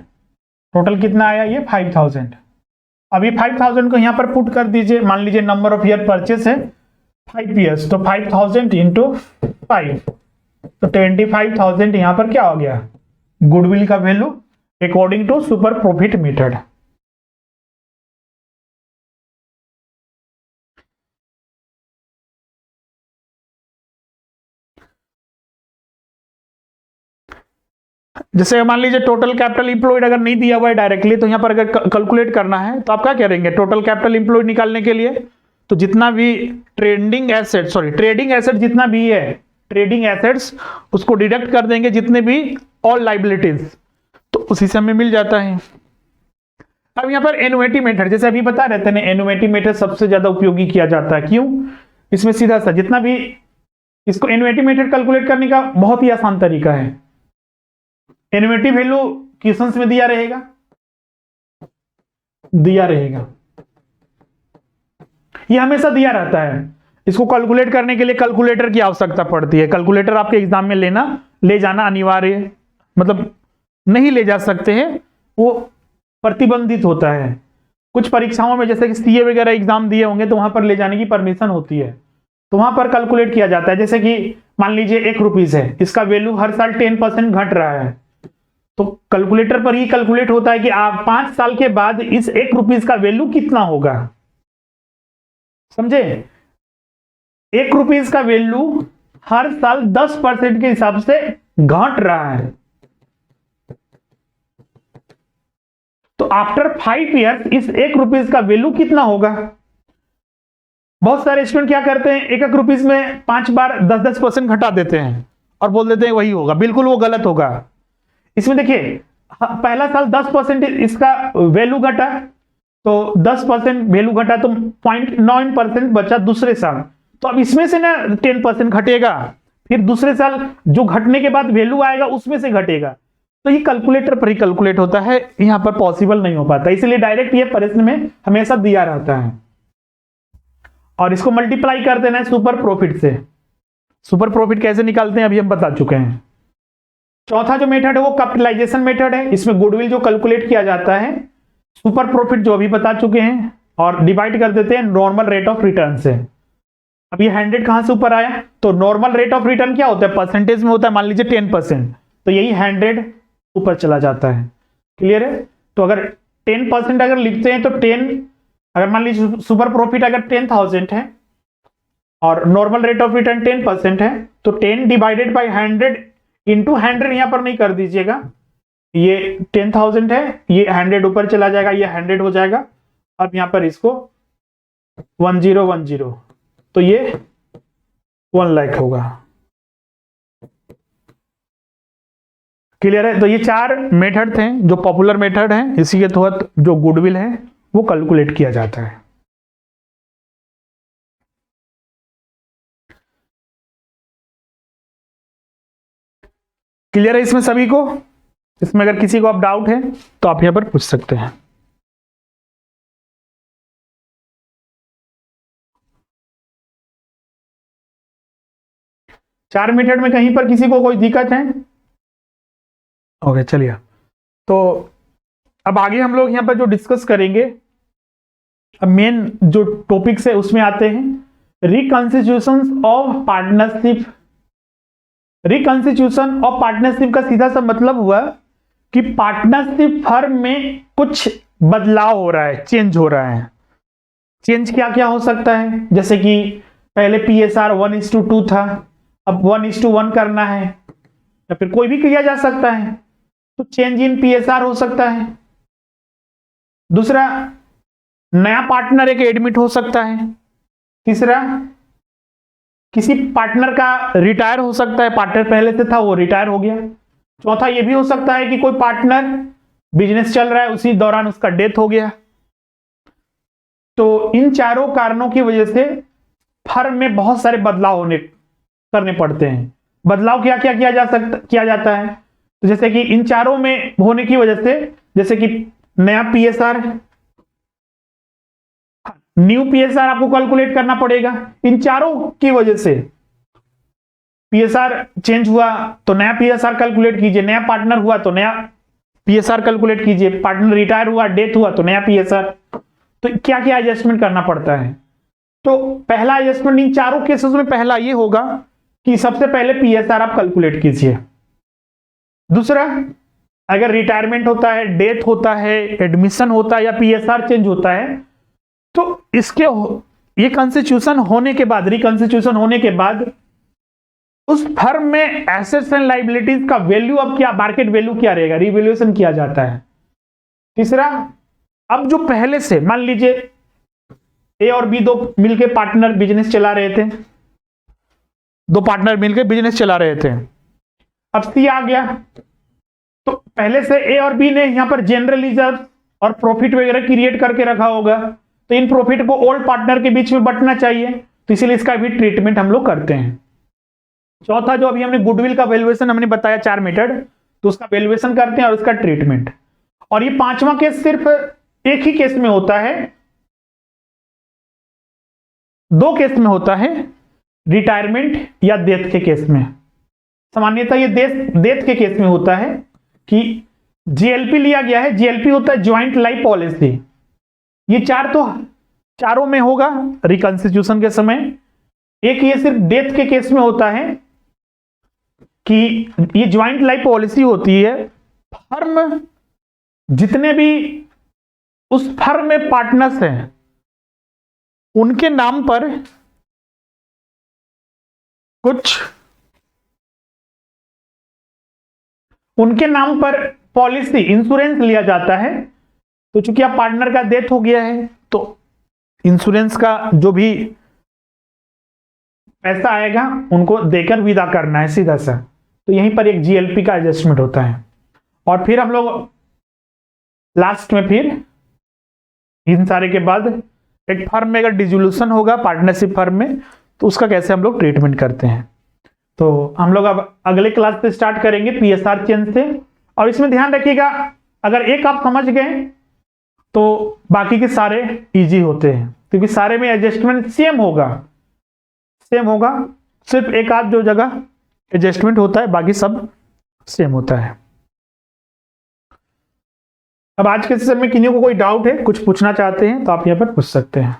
टोटल कितना आया ये 5,000। अब ये 5,000 को यहां पर पुट कर दीजिए, मान लीजिए नंबर ऑफ ईयर परचेस है 5 ईयर्स, तो 5,000 इंटू 5, तो 25,000 यहां पर क्या हो गया गुडविल का value according to super profit method. जैसे मान लीजिए टोटल कैपिटल इंप्लॉयड अगर नहीं दिया हुआ है डायरेक्टली, तो यहां पर अगर कैलकुलेट करना है तो आप क्या करेंगे, टोटल कैपिटल इंप्लॉयड निकालने के लिए तो जितना भी ट्रेडिंग एसेट जितना भी है ट्रेडिंग एसेट्स उसको डिडक्ट कर देंगे, जितने भी ऑल लाइबिलिटीज, तो उसी से हमें मिल जाता है। अब यहां पर एनुइटी मेथड, जैसे अभी बता रहे थे ना, एनुइटी मेथड सबसे ज्यादा उपयोगी किया जाता है, क्यों, इसमें सीधा सा जितना भी इसको एनुइटी मेथड कैलकुलेट करने का बहुत ही आसान तरीका है। एनुइटी वैल्यू क्वेश्चंस में दिया रहेगा, ये हमेशा दिया रहता है। इसको कैलकुलेट करने के लिए कैलकुलेटर की आवश्यकता पड़ती है, कैलकुलेटर आपके एग्जाम में ले जाना अनिवार्य, मतलब नहीं ले जा सकते हैं, वो प्रतिबंधित होता है। कुछ परीक्षाओं में जैसे कि सीए वगैरह एग्जाम दिए होंगे तो वहां पर ले जाने की परमिशन होती है, तो वहां पर कैलकुलेट किया जाता है। जैसे कि मान लीजिए 1 रुपीज है, इसका वैल्यू हर साल 10% घट रहा है, तो कैलकुलेटर पर ही कैलकुलेट होता है कि आप 5 साल के बाद इस 1 रुपीज का वैल्यू कितना होगा, समझे। 1 रुपीज का वैल्यू हर साल 10% के हिसाब से घट रहा है, तो आफ्टर 5 ईयर्स इस 1 रुपीज का वैल्यू कितना होगा? बहुत सारे स्टूडेंट क्या करते हैं, 1 रुपीज में 5 बार 10% घटा देते हैं और बोल देते हैं वही होगा। बिल्कुल वो गलत होगा। इसमें देखिए पहला साल 10% इसका वैल्यू घटा, तो 10% वैल्यू घटा तो 0.9% बचा दूसरे साल। तो अब इसमें से ना 10% घटेगा, फिर दूसरे साल जो घटने के बाद वैल्यू आएगा उसमें से घटेगा। तो ये कैलकुलेटर पर ही कैलकुलेट होता है, यहां पर पॉसिबल नहीं हो पाता, इसलिए डायरेक्ट ये प्रश्न में हमेशा दिया रहता है और इसको मल्टीप्लाई कर देना है सुपर प्रॉफिट से। सुपर प्रॉफिट कैसे निकालते हैं अभी हम बता चुके हैं। चौथा जो मेथड है वो कैपिटलाइजेशन मेथड है। इसमें गुडविल जो कैलकुलेट किया जाता है, सुपर प्रॉफिट जो अभी बता चुके हैं, और डिवाइड कर देते हैं नॉर्मल रेट ऑफ रिटर्न से। अब ये 100 कहां से ऊपर आया, तो नॉर्मल रेट ऑफ रिटर्न क्या होता है, परसेंटेज में होता है, मान लीजिए 10%, तो यही 100 ऊपर चला जाता है। क्लियर है? तो अगर 10% अगर लिखते हैं तो 10, अगर मान लीजिए सुपर प्रॉफिट अगर 10,000 है और नॉर्मल रेट ऑफ रिटर्न 10% है, तो 10 डिवाइडेड बाई 100 इंटू 100 यहां पर नहीं कर दीजिएगा, ये 10,000 है, ये 100 ऊपर चला जाएगा, ये 100 हो जाएगा। अब यहां पर इसको 1010, तो ये 1 लाख होगा। क्लियर है? तो ये 4 मेथड थे जो पॉपुलर मेथड हैं, इसी के तहत जो गुडविल है वो कैलकुलेट किया जाता है। क्लियर है इसमें सभी को? इसमें अगर किसी को अब डाउट है तो आप यहां पर पूछ सकते हैं। चार मेथड में कहीं पर किसी को कोई दिक्कत है? ओके चलिए, तो अब आगे हम लोग यहां पर जो डिस्कस करेंगे, अब मेन जो टॉपिक्स है उसमें आते हैं reconstitution of partnership. Reconstitution of partnership का सीधा सा मतलब हुआ कि पार्टनरशिप फर्म में कुछ बदलाव हो रहा है, चेंज हो रहा है। चेंज क्या क्या हो सकता है, जैसे कि पहले PSR 1:2 था, अब 1:1 करना है, या फिर कोई भी किया जा सकता है, तो चेंज इन PSR हो सकता है। दूसरा, नया पार्टनर एक एडमिट हो सकता है। तीसरा, किसी पार्टनर का रिटायर हो सकता है, पार्टनर पहले से था वो रिटायर हो गया। चौथा ये भी हो सकता है कि कोई पार्टनर बिजनेस चल रहा है उसी दौरान उसका डेथ हो गया। तो इन चारों कारणों की वजह से फर्म में बहुत सारे बदलाव करने पड़ते हैं। बदलाव क्या क्या किया जाता है, तो जैसे कि इन चारों में होने की वजह से, जैसे कि नया PSR, न्यू PSR आपको कैलकुलेट करना पड़ेगा। इन चारों की वजह से PSR चेंज हुआ तो नया PSR कैलकुलेट कीजिए, नया पार्टनर हुआ तो नया PSR कैलकुलेट कीजिए, पार्टनर रिटायर हुआ, डेथ हुआ तो नया PSR। तो क्या क्या एडजस्टमेंट करना पड़ता है। तो पहला एडजस्टमेंट इन चारों केसेस में पहला ये होगा कि सबसे पहले PSR आप कैलकुलेट कीजिए। दूसरा, अगर रिटायरमेंट होता है, डेथ होता है, एडमिशन होता है या PSR चेंज होता है, तो इसके ये कॉन्स्टिट्यूशन होने के बाद, रिकॉन्स्टिट्यूशन होने के बाद उस फर्म में एसेट्स एंड लायबिलिटीज का वैल्यू अब क्या, मार्केट वैल्यू क्या रहेगा, रिवैल्यूएशन किया जाता है। तीसरा, अब जो पहले से मान लीजिए A और B दो मिलकर पार्टनर बिजनेस चला रहे थे, दो पार्टनर मिलकर बिजनेस चला रहे थे, अब C आ गया, तो पहले से A और B ने यहां पर जनरल रिजर्व और प्रॉफिट वगैरह क्रिएट करके रखा होगा, तो इन प्रॉफिट को ओल्ड पार्टनर के बीच में बंटना चाहिए, तो इसलिए इसका भी ट्रीटमेंट हम लोग करते हैं। चौथा, जो अभी हमने गुडविल का वैल्यूएशन हमने बताया 4 मेथड, तो उसका वैल्यूएशन करते हैं और उसका ट्रीटमेंट। और ये पांचवा केस सिर्फ एक ही केस में होता है, 2 केस में होता है, रिटायरमेंट या डेथ के केस में। सामान्यतः ये डेथ के केस में होता है कि JLP लिया गया है। JLP होता है ज्वाइंट लाइफ पॉलिसी। ये चारों में होगा रिकॉन्स्टिट्यूशन के समय। एक ये सिर्फ डेथ के केस में होता है कि ये ज्वाइंट लाइफ पॉलिसी होती है, फर्म जितने भी उस फर्म में पार्टनर्स हैं उनके नाम पर पॉलिसी, इंश्योरेंस लिया जाता है तो चूंकि अब पार्टनर का डेथ हो गया है तो इंश्योरेंस का जो भी पैसा आएगा उनको देकर विदा करना है सीधा सा। तो यहीं पर एक जीएलपी का एडजस्टमेंट होता है। और फिर हम लोग लास्ट में फिर इन सारे के बाद एक फर्म में अगर डिसोल्यूशन होगा पार्टनरशिप फर्म में तो उसका कैसे हम लोग ट्रीटमेंट करते हैं। तो हम लोग अब अगले क्लास से स्टार्ट करेंगे पीएसआर चेंज से। और इसमें ध्यान रखिएगा अगर एक आप समझ गए तो बाकी के सारे इजी होते हैं, क्योंकि सारे में एडजस्टमेंट सेम होगा, सिर्फ एक आध जो जगह एडजस्टमेंट होता है बाकी सब सेम होता है। अब आज के सेशन में किन्हीं को कोई डाउट है, कुछ पूछना चाहते हैं तो आप यहाँ पर पूछ सकते हैं।